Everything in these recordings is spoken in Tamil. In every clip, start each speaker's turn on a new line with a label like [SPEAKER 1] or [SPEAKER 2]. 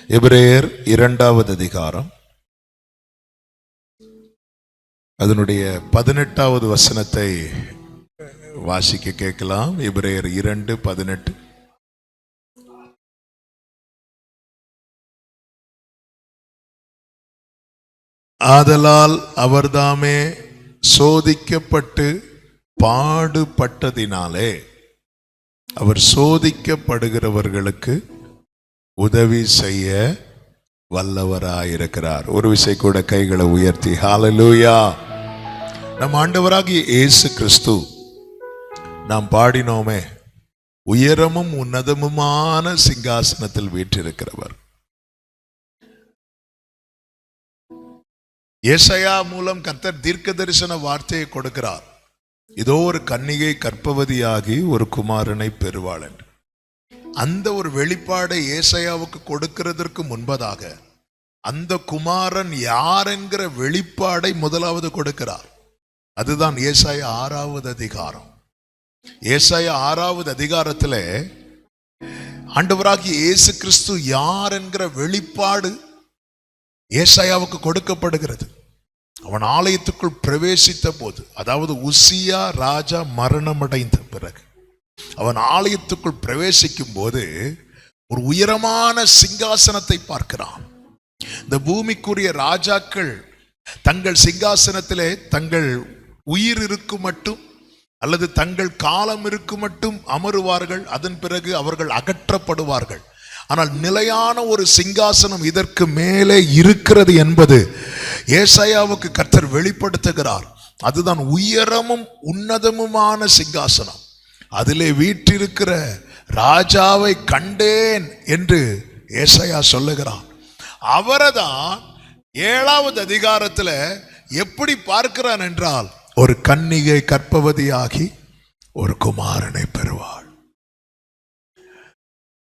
[SPEAKER 1] எபிரேயர் 2வது அதிகாரம் அதனுடைய 18வது வசனத்தை வாசிக்க கேட்கலாம். எபிரேயர் 2:18. ஆதலால் அவர்தாமே சோதிக்கப்பட்டு பாடுபட்டதினாலே அவர் சோதிக்கப்படுகிறவர்களுக்கு உதவி செய்ய வல்லவராயிருக்கிறார். ஒரு விசை கூட கைகளை உயர்த்தி ஹல்லேலூயா. நம் ஆண்டவராகிய இயேசு கிறிஸ்து நாம் பாடினோமே, உயரமும் உன்னதமுமான சிங்காசனத்தில் வீற்றிருக்கிறவர். ஏசாயா மூலம் கர்த்தர் தீர்க்க தரிசன வார்த்தையை கொடுக்கிறார். இதோ ஒரு கன்னிகை கர்ப்பவதியாகி ஒரு குமாரனை பெறுவாள் என்று. அந்த ஒரு வெளிப்பாடை ஏசாயாவுக்கு கொடுக்கிறதற்கு முன்பதாக அந்த குமாரன் யார் என்கிற வெளிப்பாடை முதலாவது கொடுக்கிறார். அதுதான் ஏசாயா 6வது அதிகாரம். ஏசாயா 6வது அதிகாரத்திலே ஆண்டவராகிய இயேசு கிறிஸ்து யார் என்கிற வெளிப்பாடு ஏசாயாவுக்கு கொடுக்கப்படுகிறது. அவன் ஆலயத்துக்குள் பிரவேசித்த போது, அதாவது உசியா ராஜா மரணமடைந்த பிறகு அவன் ஆலயத்துக்குள் பிரவேசிக்கும் போது ஒரு உயரமான சிங்காசனத்தை பார்க்கிறான். இந்த பூமிக்குரிய ராஜாக்கள் தங்கள் சிங்காசனத்திலே தங்கள் உயிர் இருக்கும் மட்டும் அல்லது தங்கள் காலம் இருக்கும் மட்டும் அமருவார்கள். அதன் பிறகு அவர்கள் அகற்றப்படுவார்கள். ஆனால் நிலையான ஒரு சிங்காசனம் இதற்கு மேலே இருக்கிறது என்பது ஏசாயாவுக்கு கர்த்தர் வெளிப்படுத்துகிறார். அதுதான் உயரமும் உன்னதமுமான சிங்காசனம். அதிலே வீற்றிருக்கிற ராஜாவை கண்டேன் என்று ஏசாயா சொல்லுகிறான். அவரை தான் 7வது அதிகாரத்தில் எப்படி பார்க்கிறான் என்றால், ஒரு கன்னிகை கர்ப்பவதியாகி ஒரு குமாரனை பெறுவாள்.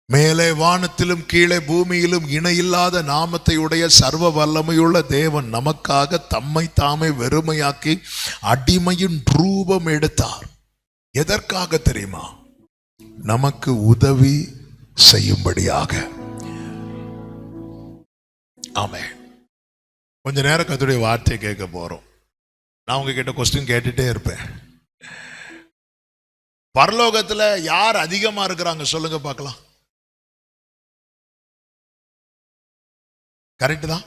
[SPEAKER 1] மேலே வானத்திலும் கீழே பூமியிலும் இணையில்லாத நாமத்தை உடைய சர்வ வல்லமையுள்ள தேவன் நமக்காக தம்மை தாமே வெறுமையாக்கி அடிமையின் ரூபம் எடுத்தார். எதற்காக தெரியுமா? நமக்கு உதவி செய்யும்படியாக. ஆமென். கொஞ்ச நேரம் கர்த்தருடைய வார்த்தையை கேட்க போறோம். நான் உங்ககிட்ட கொஸ்டின் கேட்டுட்டே இருப்பேன். பரலோகத்துல யார் அதிகமா இருக்கிறாங்க சொல்லுங்க பார்க்கலாம். கரெக்ட் தான்.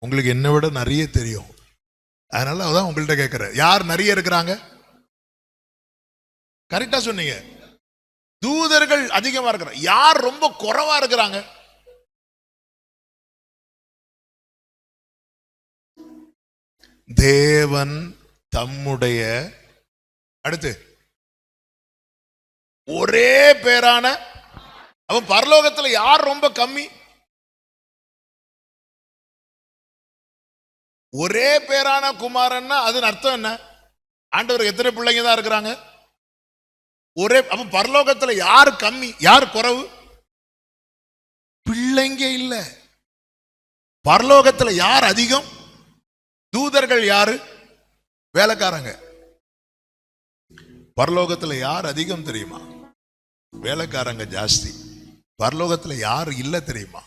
[SPEAKER 1] உங்களுக்கு என்னை விட நிறைய தெரியும். அதனால அதான் உங்கள்கிட்ட கேட்கிறேன், யார் நிறைய இருக்கிறாங்க? கரெக்டா சொன்னீங்க. தூதர்கள் அதிகமா இருக்கிறாங்க. யார் ரொம்ப குறைவா இருக்கிறாங்க? தேவன் தம்முடைய அடுத்து ஒரே பேரான அவன் பரலோகத்துல யார் ரொம்ப கம்மி? ஒரே பேரான குமாரன்னா அதன் அர்த்தம் என்ன? ஆண்டவர் எத்தனை பிள்ளைங்க தான் இருக்கிறாங்க? ஒரே. அப்ப பரலோகத்துல யார் கம்மி யார் குறைவு? பிள்ளைங்க இல்ல. பரலோகத்துல யார் அதிகம்? தூதர்கள் யாரு? வேலைக்காரங்க. பரலோகத்துல யார் அதிகம் தெரியுமா? வேலைக்காரங்க ஜாஸ்தி. பரலோகத்துல யார் இல்ல தெரியுமா?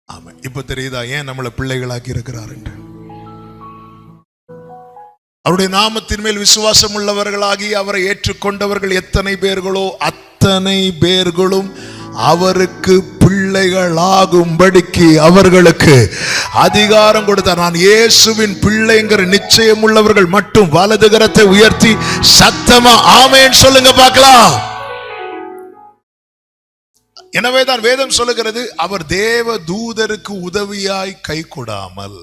[SPEAKER 1] ஆமா. இப்ப தெரியுதா ஏன் நம்மளை பிள்ளைகளாக்கி இருக்கிறார் என்று? அவருடைய நாமத்தின் மேல் விசுவாசம் உள்ளவர்களாகி அவரை ஏற்றுக்கொண்டவர்கள் எத்தனை பேர்களோ அத்தனை பேர்களும் அவருக்கு பிள்ளைகளாகும்படிக்கு அவர்களுக்கு அதிகாரம் கொடுத்தார். நான் இயேசுவின் பிள்ளைங்கிற நிச்சயம் உள்ளவர்கள் மட்டும் வலது கரத்தை உயர்த்தி சத்தமா ஆமென் சொல்லுங்க பார்க்கலாம். எனவேதான் வேதம் சொல்லுகிறது, அவர் தேவ தூதருக்கு உதவியாய் கை கொடாமல்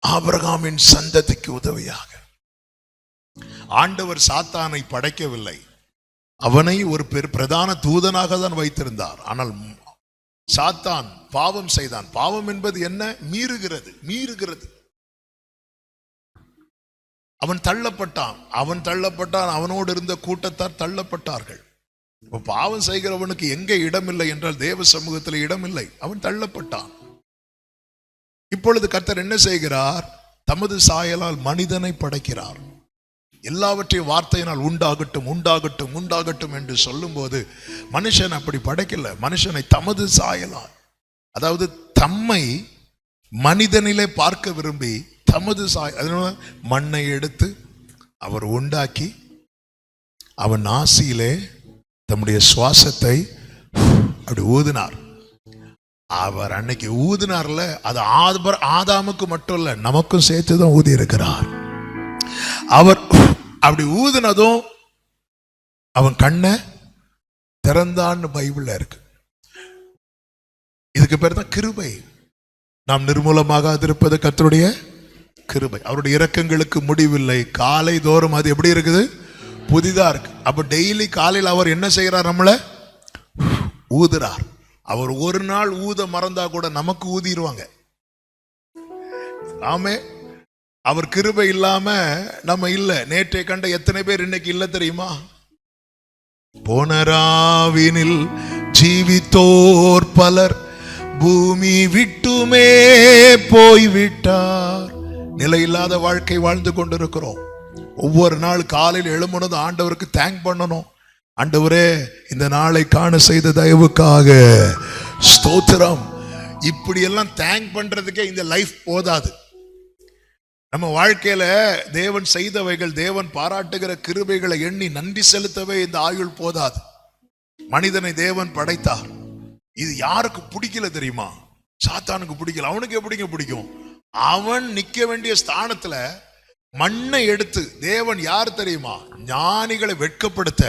[SPEAKER 1] ஆபிரகாமின் சந்ததிக்கு உதவியாக. ஆண்டவர் சாத்தானை படைக்கவில்லை, அவனை ஒரு பிரதான தூதனாக தான் வைத்திருந்தார். ஆனால் சாத்தான் பாவம் செய்தான். பாவம் என்பது என்ன? மீறுகிறது. அவன் தள்ளப்பட்டான். அவனோடு இருந்த கூட்டத்தார் தள்ளப்பட்டார்கள். பாவம் செய்கிறவனுக்கு எங்கே இடமில்லை என்றால் தேவ சமூகத்தில் இடமில்லை. அவன் தள்ளப்பட்டான். இப்பொழுது கர்த்தர் என்ன செய்கிறார்? தமது சாயலால் மனிதனை படைக்கிறார். எல்லாவற்றையும் வார்த்தையினால் உண்டாகட்டும் உண்டாகட்டும் உண்டாகட்டும் என்று சொல்லும் போது மனுஷன் அப்படி படைக்கல. மனுஷனை தமது சாயலால், அதாவது தம்மை மனிதனிலே பார்க்க விரும்பி தமது அதனால மண்ணை எடுத்து அவர் உண்டாக்கி அவன் நாசியிலே தம்முடைய சுவாசத்தை அப்படி ஊதினார். அவர் அன்னைக்கு ஊதினார்ல, அது ஆதாமுக்கு மட்டும் இல்ல, நமக்கும் சேர்த்துதான் ஊதி இருக்கிறார். அவர் அப்படி ஊதினதும் அவன் கண்ணை திறந்தான்னு பைபிள்ல இருக்கு. இதுக்கு பேர் தான் கிருபை. நாம் நிர்மூலமாக இருப்பது கர்த்தருடைய கிருபை. அவருடைய இரக்கங்களுக்கு முடிவில்லை. காலை தோறும் அது எப்படி இருக்குது? புதிதா இருக்கு. அப்ப டெய்லி காலையில் அவர் என்ன செய்யறார்? நம்மள ஊதுறார். அவர் ஒரு நாள் ஊத மறந்தா கூட நமக்கு ஊதிடுவாங்க. ஆமே. அவர் கிருபை இல்லாம நம்ம இல்ல. நேற்றை கண்ட எத்தனை பேர் இன்னைக்கு இல்ல தெரியுமா? போனராவினில் ஜீவித்தோர் பலர் பூமி விட்டுமே போய்விட்டார். நிலையில்லாத வாழ்க்கை வாழ்ந்து கொண்டிருக்கிறோம். ஒவ்வொரு நாள் காலையில் எழும்புனது ஆண்டவருக்கு தேங்க் பண்ணணும். ஆண்டவரே, இந்த நாளை காண செய்த தயவுக்காக ஸ்தோத்திரம். இப்படி எல்லாம் தேங்க் பண்றதுக்கே இந்த லைஃப் போதாது. நம்ம வாழ்க்கையில தேவன் செய்தவைகள், தேவன் பாராட்டுகிற கிருபைகளை எண்ணி நன்றி செலுத்தவே இந்த ஆயுள் போதாது. மனிதனை தேவன் படைத்தார். இது யாருக்கு பிடிக்கல தெரியுமா? சாத்தானுக்கு பிடிக்கல. அவனுக்கு எப்படிங்க பிடிக்கும்? அவன் நிக்க வேண்டிய ஸ்தானத்துல மண்ணை எடுத்து, தேவன் யார் தெரியுமா? ஞானிகளை வெட்கப்படுத்த,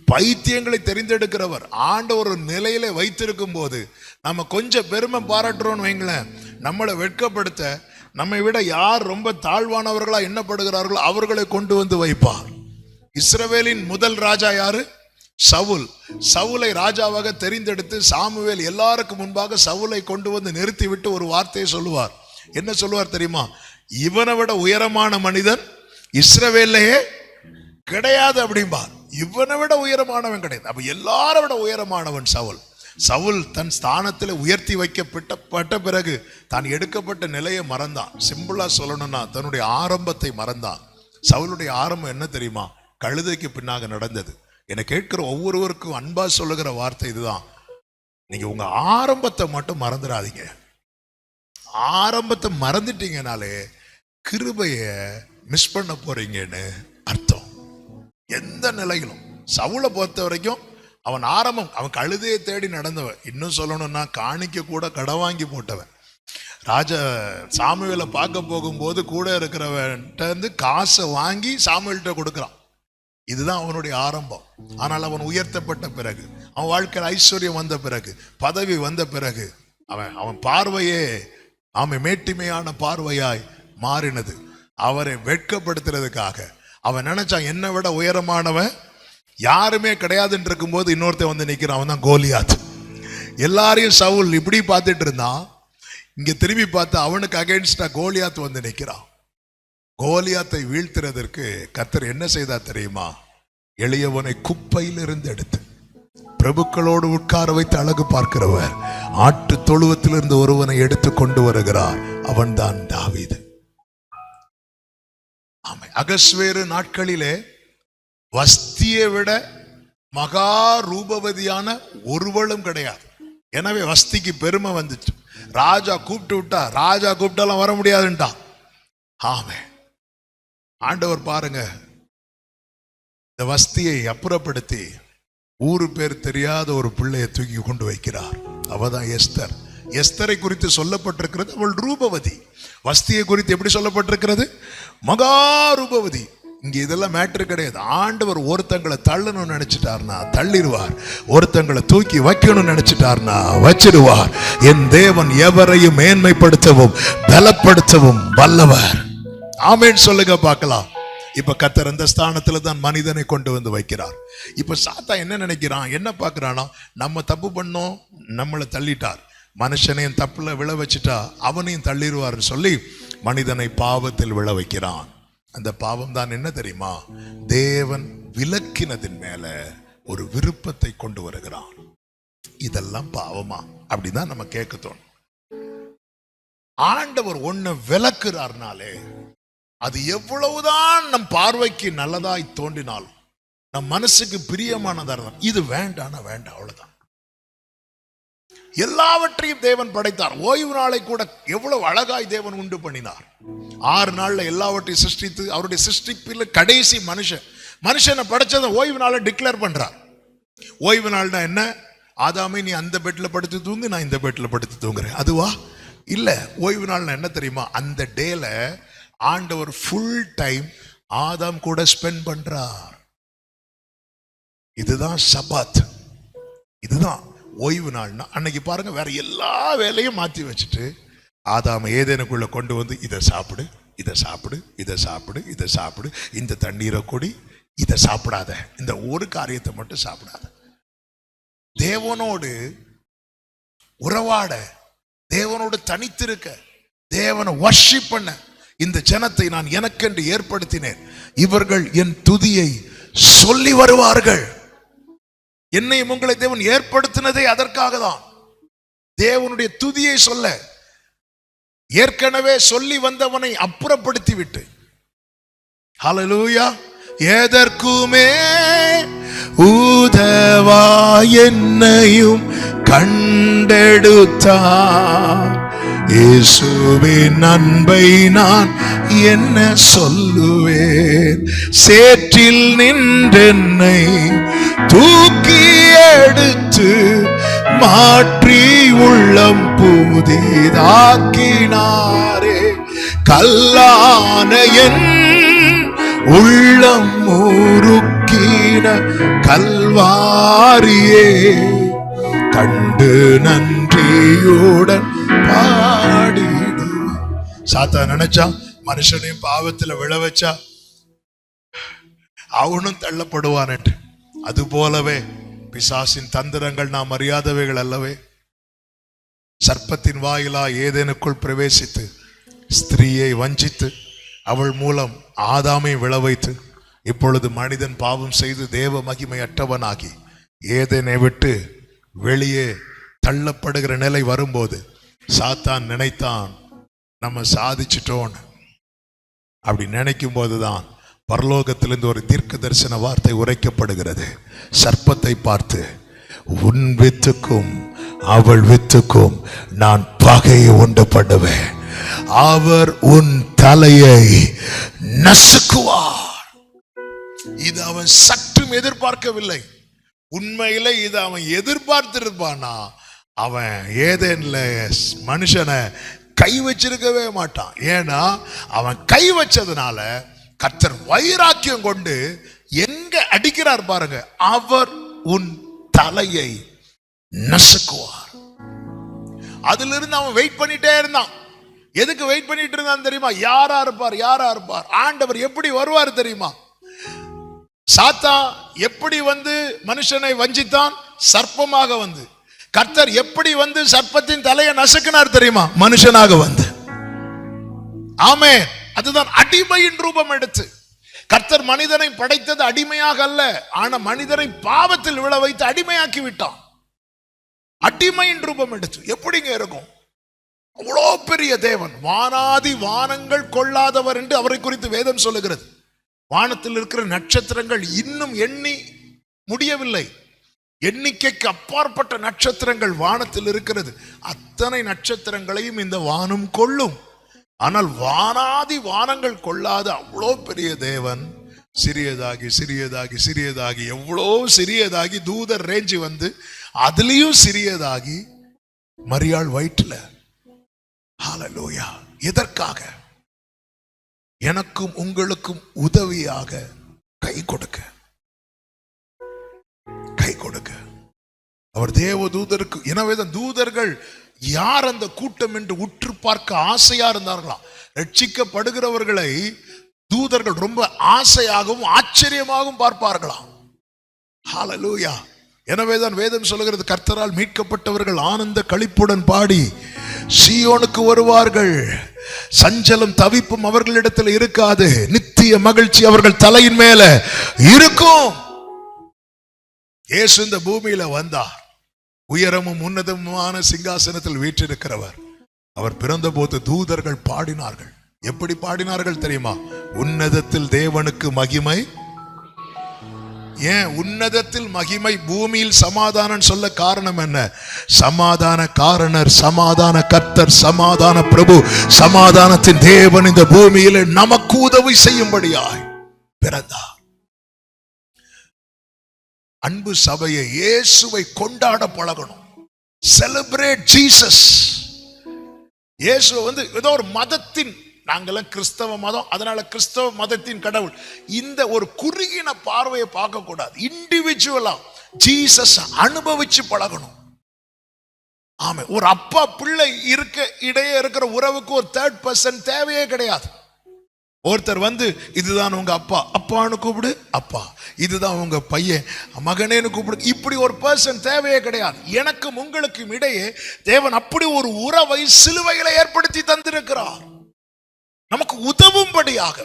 [SPEAKER 1] பைத்தியங்களை தெரிந்தெடுக்கிறவர். ஆண்டவர் ஒரு நிலையில வைத்திருக்கும் போது நம்ம கொஞ்சம் பெருமை பாராட்டுறோம்னு வைங்களேன், நம்மளை வெட்கப்படுத்த, நம்மை விட யார் ரொம்ப தாழ்வானவர்களா எண்ணப்படுகிறார்களோ அவர்களை கொண்டு வந்து வைப்பார். இஸ்ரவேலின் முதல் ராஜா யாரு? சவுல். சவுலை ராஜாவாக தெரிந்தெடுத்து சாமுவேல் எல்லாருக்கும் முன்பாக சவுலை கொண்டு வந்து நிறுத்தி விட்டு ஒரு வார்த்தையை சொல்லுவார். என்ன சொல்லுவார் தெரியுமா? இவனை விட உயரமான மனிதன் இஸ்ரவேலையே கிடையாது அப்படிம்பார். இவனை விட உயரமானவன் கிடையாது. அப்ப எல்லாரை விட உயரமானவன் சவுல். சவுல் தன் ஸ்தானத்தில் உயர்த்தி வைக்கப்பட்ட பிறகு தான் எடுக்கப்பட்ட நிலையை மறந்தான். சிம்பிளா சொல்லணும்னா தன்னுடைய ஆரம்பத்தை மறந்தான். சவுலுடைய ஆரம்பம் என்ன தெரியுமா? கழுதைக்கு பின்னாக நடந்தது. என்னை கேட்கிற ஒவ்வொருவருக்கும் அன்பா சொல்லுகிற வார்த்தை இதுதான். நீங்க உங்க ஆரம்பத்தை மட்டும் மறந்துடாதீங்க. ஆரம்பத்தை மறந்துட்டீங்கனாலே கிருபைய மிஸ் பண்ண போறீங்கன்னு அர்த்தம். எந்த நிலையிலும் சவுலை பொறுத்த வரைக்கும் அவன் ஆரம்பம், அவன் கழுதையை தேடி நடந்தவன். இன்னும் சொல்லணும்னா காணிக்க கூட கடன் வாங்கி போட்டவன். ராஜா சாமுவேலை பார்க்க போகும்போது கூட இருக்கிறவன்ட்ட இருந்து காசை வாங்கி சாமுவேல்கிட்ட கொடுக்குறான். இதுதான் அவனுடைய ஆரம்பம். ஆனால் அவன் உயர்த்தப்பட்ட பிறகு, அவன் வாழ்க்கையில் ஐஸ்வர்யம் வந்த பிறகு, பதவி வந்த பிறகு அவன் பார்வையே மேட்டிமையான பார்வையாய் மாறினது. அவரை வெட்கப்படுத்துறதுக்காக அவன் நினைச்சான் என்னை விட உயரமானவன் யாருமே கிடையாதுன்னு இருக்கும்போது இன்னொருத்தன் வந்து நிற்கிறான். அவன் தான் கோலியாத். எல்லாரையும் சவுல் இப்படி பார்த்துட்டு இருந்தான். இங்க திரும்பி பார்த்து அவனுக்கு அகைன்ஸ்டா கோலியாத் வந்து நிற்கிறான். கோலியாத்தை வீழ்த்துறதற்கு கர்த்தர் என்ன செய்தார் தெரியுமா? எளியவனை குப்பையிலிருந்து எடுத்து பிரபுக்களோடு உட்கார வைத்து அழகு பார்க்கிறவர் ஆட்டு தொழுவத்திலிருந்து ஒருவனை எடுத்து கொண்டு வருகிறார். அவன் தான் தாவீது. ஆமை. அகஸ்வேறு நாட்களிலே வஸ்தியை விட மகா ரூபவதியான ஒருவளும் கிடையாது. எனவே வஸ்திக்கு பெருமை வந்துச்சு. ராஜா கூப்பிட்டு விட்டா, ராஜா கூப்பிட்டாலும் வர முடியாதுன்ட்டான். ஆமே. ஆண்டவர் பாருங்க, இந்த வஸ்தியை அப்புறப்படுத்தி ஊரு பேர் தெரியாத ஒரு பிள்ளையை தூக்கி கொண்டு வைக்கிறார். அவதான் எஸ்தர். எஸ்தரை குறித்து சொல்லப்பட்டிருக்கிறது அவள் ரூபவதி. வஸ்தியை குறித்து எப்படி சொல்லப்பட்டிருக்கிறது? மகா ரூபவதி. இங்க இதெல்லாம் மேட்டர் கிடையாது. ஆண்டவர் ஒருத்தங்களை தள்ளணும்னு நினைச்சிட்டார்னா தள்ளிடுவார், ஒருத்தங்களை தூக்கி வைக்கணும்னு நினைச்சிட்டார்னா வச்சிடுவார். என் தேவன் எவரையும் மேன்மைப்படுத்தவும் பலப்படுத்தவும் வல்லவர். ஆமேன் சொல்லுங்க பார்க்கலாம். இப்ப கர்த்தர் அந்த ஸ்தானத்துல தான் மனிதனை கொண்டு வந்து வைக்கிறார். இப்ப சாத்தா என்ன நினைக்கிறான், என்ன பார்க்கிறானோ, நம்ம தப்பு பண்ணோம், நம்மளை தள்ளிட்டார், மனுஷனையும் தப்புல விழ வச்சுட்டா அவனையும் தள்ளிடுவார்னு சொல்லி மனிதனை பாவத்தில் விழ வைக்கிறான். அந்த பாவம் தான் என்ன தெரியுமா? தேவன் விலக்கினதின் மேல ஒரு விருப்பத்தை கொண்டு வருகிறான். இதெல்லாம் பாவமா அப்படிதான் நம்ம கேட்க தோணும். ஆண்டவர் ஒன்ன விலக்குறார்னாலே அது எவ்வளவுதான் நம் பார்வைக்கு நல்லதாய் தோன்றினாலும், நம் மனசுக்கு பிரியமானதா இருந்தாலும், இது வேண்டாம் அவ்வளவுதான். எல்லாவற்றையும் தேவன் படைத்தார். ஓய்வு நாளை கூட எவ்வளவு அழகாய் தேவன் உண்டு பண்ணினார். 6 நாள்ல எல்லாவற்றையும் சிருஷ்டித்து, அவருடைய சிருஷ்டிப்பில் கடைசி மனுஷனை படைச்சதை ஓய்வு நாளை டிக்ளேர் பண்றார். ஓய்வு நாள்னா என்ன? ஆதாமே நீ அந்த பெட்ல படுத்து தூங்கு, நான் இந்த பெட்ல படுத்து தூங்குறேன், அதுவா? இல்ல. ஓய்வு நாள்னா என்ன தெரியுமா? அந்த டேல ஆண்டவர் ஃபுல் டைம் ஆதாம் கூட ஸ்பெண்ட் பண்றார். இதுதான் சபாத், இதுதான் ஓய்வு நாள்னா. அன்னைக்கு பாருங்க, வேற எல்லா வேலையும் மாற்றி வச்சுட்டு ஆதாம ஏதேனுக்குள்ள கொண்டு வந்து இதை சாப்பிடு, இதை சாப்பிடு, இதை சாப்பிடு, இதை சாப்பிடு, இந்த தண்ணீரை குடி, இதை சாப்பிடாத, இந்த ஒரு காரியத்தை மட்டும் சாப்பிடாத. தேவனோடு உறவாட, தேவனோடு தனித்திருக்க, தேவனை வர்ஷிப் பண்ண இந்த ஜனத்தை நான் எனக்கென்று ஏற்படுத்தினேன். இவர்கள் என் துதியை சொல்லி வருவார்கள். என்னையும் உங்களை தேவன் ஏற்படுத்தினதே அதற்காக தான். தேவனுடைய துதியை சொல்ல. ஏற்கனவே சொல்லி வந்தவனை அப்புறப்படுத்தி விட்டு, ஹல்லேலூயா, எதற்குமே உதவா என்னையும் கண்டெடுத்தார். இயேசுவின் அன்பை நான் என்ன சொல்லுவேன்? சேற்றில் நின்றென்னை தூக்கி எடுத்து மாற்றி உள்ளம் புதிதாக்கினாரே. கல்லான என் உள்ளம் முறுக்கின கல்வாரியே, கண்டு நன்றியுடன் பாடிடு. சாத்தா நினைச்சா மனுஷனையும் பாவத்துல விழ வச்சா அவனும் தள்ளப்படுவான். அது போலவே பிசாசின் தந்திரங்கள் நாம் அறியாதவைகள் அல்லவே. சர்ப்பத்தின் வாயிலா ஏதேனுக்குள் பிரவேசித்து ஸ்திரீயை வஞ்சித்து அவள் மூலம் ஆதாமை விழ வைத்து, இப்பொழுது மனிதன் பாவம் செய்து தேவ மகிமை அற்றவனாகி ஏதேனை விட்டு வெளியே தள்ளப்படுகிற நிலை வரும்போது சாத்தான் நினைத்தான் நம்ம சாதிச்சிட்டோன்னு. அப்படி நினைக்கும் போதுதான் பரலோகத்திலிருந்து ஒரு தீர்க்க தரிசன வார்த்தை உரைக்கப்படுகிறது. சர்ப்பத்தை பார்த்து, உன் வித்துக்கும் அவள் வித்துக்கும் நான் பகையை உண்டு பண்ணுவேன், அவர் உன் தலையை நசுக்குவார். இது அவன் சற்றும் எதிர்பார்க்கவில்லை. உண்மையில இது அவன் எதிர்பார்த்திருப்பானா, அவன் ஏதேன்ல மனுஷனை கை வச்சிருக்கவே மாட்டான். ஏன்னா அவன் கை வச்சதுனால கர்த்தர் வைராக்கியம் கொண்டு எங்க அடிக்கிறார் பாருங்க, அவர் உன் தலையை நசுக்குவார். அதுல இருந்து அவன் வெயிட் பண்ணிட்டே இருந்தான். எதுக்கு வெயிட் பண்ணிட்டு இருந்தான் தெரியுமா? யாரா இருப்பார், யாரா இருப்பார், ஆண்டவர் எப்படி வருவார் தெரியுமா? சாத்தா எப்படி வந்து மனுஷனை வஞ்சித்தான்? சர்ப்பமாக வந்து. கர்த்தர் எப்படி வந்து சர்ப்பத்தின் தலையை நசுக்கினார் தெரியுமா? மனுஷனாக வந்து. ஆமென். அதுதான் அடிமையின் ரூபம் எடுத்து. கர்த்தர் மனிதனை படைத்தது அடிமையாக அல்ல, ஆனா மனிதனை பாவத்தில் விழ வைத்து அடிமையாக்கி விட்டான். அடிமையின் ரூபம் எடுத்து. எப்படிங்க இருக்கும்? அவ்வளோ பெரிய தேவன், வானாதி வானங்கள் கொள்ளாதவர் என்று அவரை குறித்து வேதம் சொல்லுகிறது. வானத்தில் இருக்கிற நட்சத்திரங்கள் இன்னும் எண்ணி முடியவில்லை. எண்ணிக்கைக்கு அப்பாற்பட்ட நட்சத்திரங்கள் வானத்தில் இருக்கிறது. அத்தனை நட்சத்திரங்களையும் இந்த வானம் கொள்ளும். ஆனால் வானாதி வானங்கள் கொள்ளாத அவ்வளோ பெரிய தேவன் சிறியதாகி சிறியதாகி சிறியதாகி எவ்வளோ சிறியதாகி தூதர் ரேஞ்சி வந்து அதுலயும் சிறியதாகி மரியாள் வயிற்றுல. ஹல்லேலூயா. எதற்காக? எனக்கும் உங்களுக்கும் உதவியாக கை கொடுக்க. கை கொடுக்க அவர் தேவ தூதருக்கு. எனவே தூதர்கள் யார் அந்த கூட்டம் என்று உற்று பார்க்க ஆசையா இருந்தார்களாம். ரட்சிக்கப்படுகிறவர்களை தூதர்கள் ரொம்ப ஆசையாகவும் ஆச்சரியமாகவும் பார்ப்பார்களாம். ஹல்லேலூயா. எனவேதான் வேதம் சொல்லுகிறது, கர்த்தரால் மீட்கப்பட்டவர்கள் ஆனந்த களிப்புடன் பாடி சீயோனுக்கு வருவார்கள். சஞ்சலம் தவிப்பும் அவர்களிடத்தில் இருக்காது. நித்திய மகிழ்ச்சி அவர்கள் தலையின் மேல இருக்கும். இயேசு இந்த பூமியில வந்தார். உயரமும் உன்னதமான சிங்காசனத்தில் வீற்றிருக்கிறவர். அவர் பிறந்த போது தூதர்கள் பாடினார்கள். எப்படி பாடினார்கள் தெரியுமா? உன்னதத்தில் தேவனுக்கு மகிமை. ஏன் உன்னதத்தில் மகிமை, பூமியில் சமாதானம் சொல்ல காரணம் என்ன? சமாதான காரணர், சமாதான கர்த்தர், சமாதான பிரபு, சமாதானத்தின் தேவன் இந்த பூமியில நமக்கு உதவி செய்யும்படியாய் பிறந்தார். அன்பு சபையை, இயேசுவை கொண்டாட பழகணும். Celebrate Jesus. இயேசுவை ஏதோ ஒரு மதத்தின், நாங்கெல்லாம் கிறிஸ்தவ மதம், அதனால கிறிஸ்தவ மதத்தின் கடவுள், இந்த ஒரு குறுகின பார்வையை பார்க்க கூடாது. இண்டிவிஜுவலா ஜீசஸ் அனுபவிச்சு பழகணும். ஆமா, ஒரு அப்பா பிள்ளை இடையே இருக்கிற உறவுக்கு ஒரு தேர்ட் பர்சன் தேவையே கிடையாது. ஒருத்தர் இதுதான் உங்க அப்பா, அப்பான்னு கூப்பிடு அப்பா, இதுதான் உங்க பையன் மகனேன்னு கூப்பிடு, இப்படி ஒரு பர்சன் தேவையே கிடையாது. எனக்கும் உங்களுக்கும் இடையே தேவன் அப்படி ஒரு உறவை சிலுவையில ஏற்படுத்தி தந்திருக்கிறார். நமக்கு உதவும்படியாக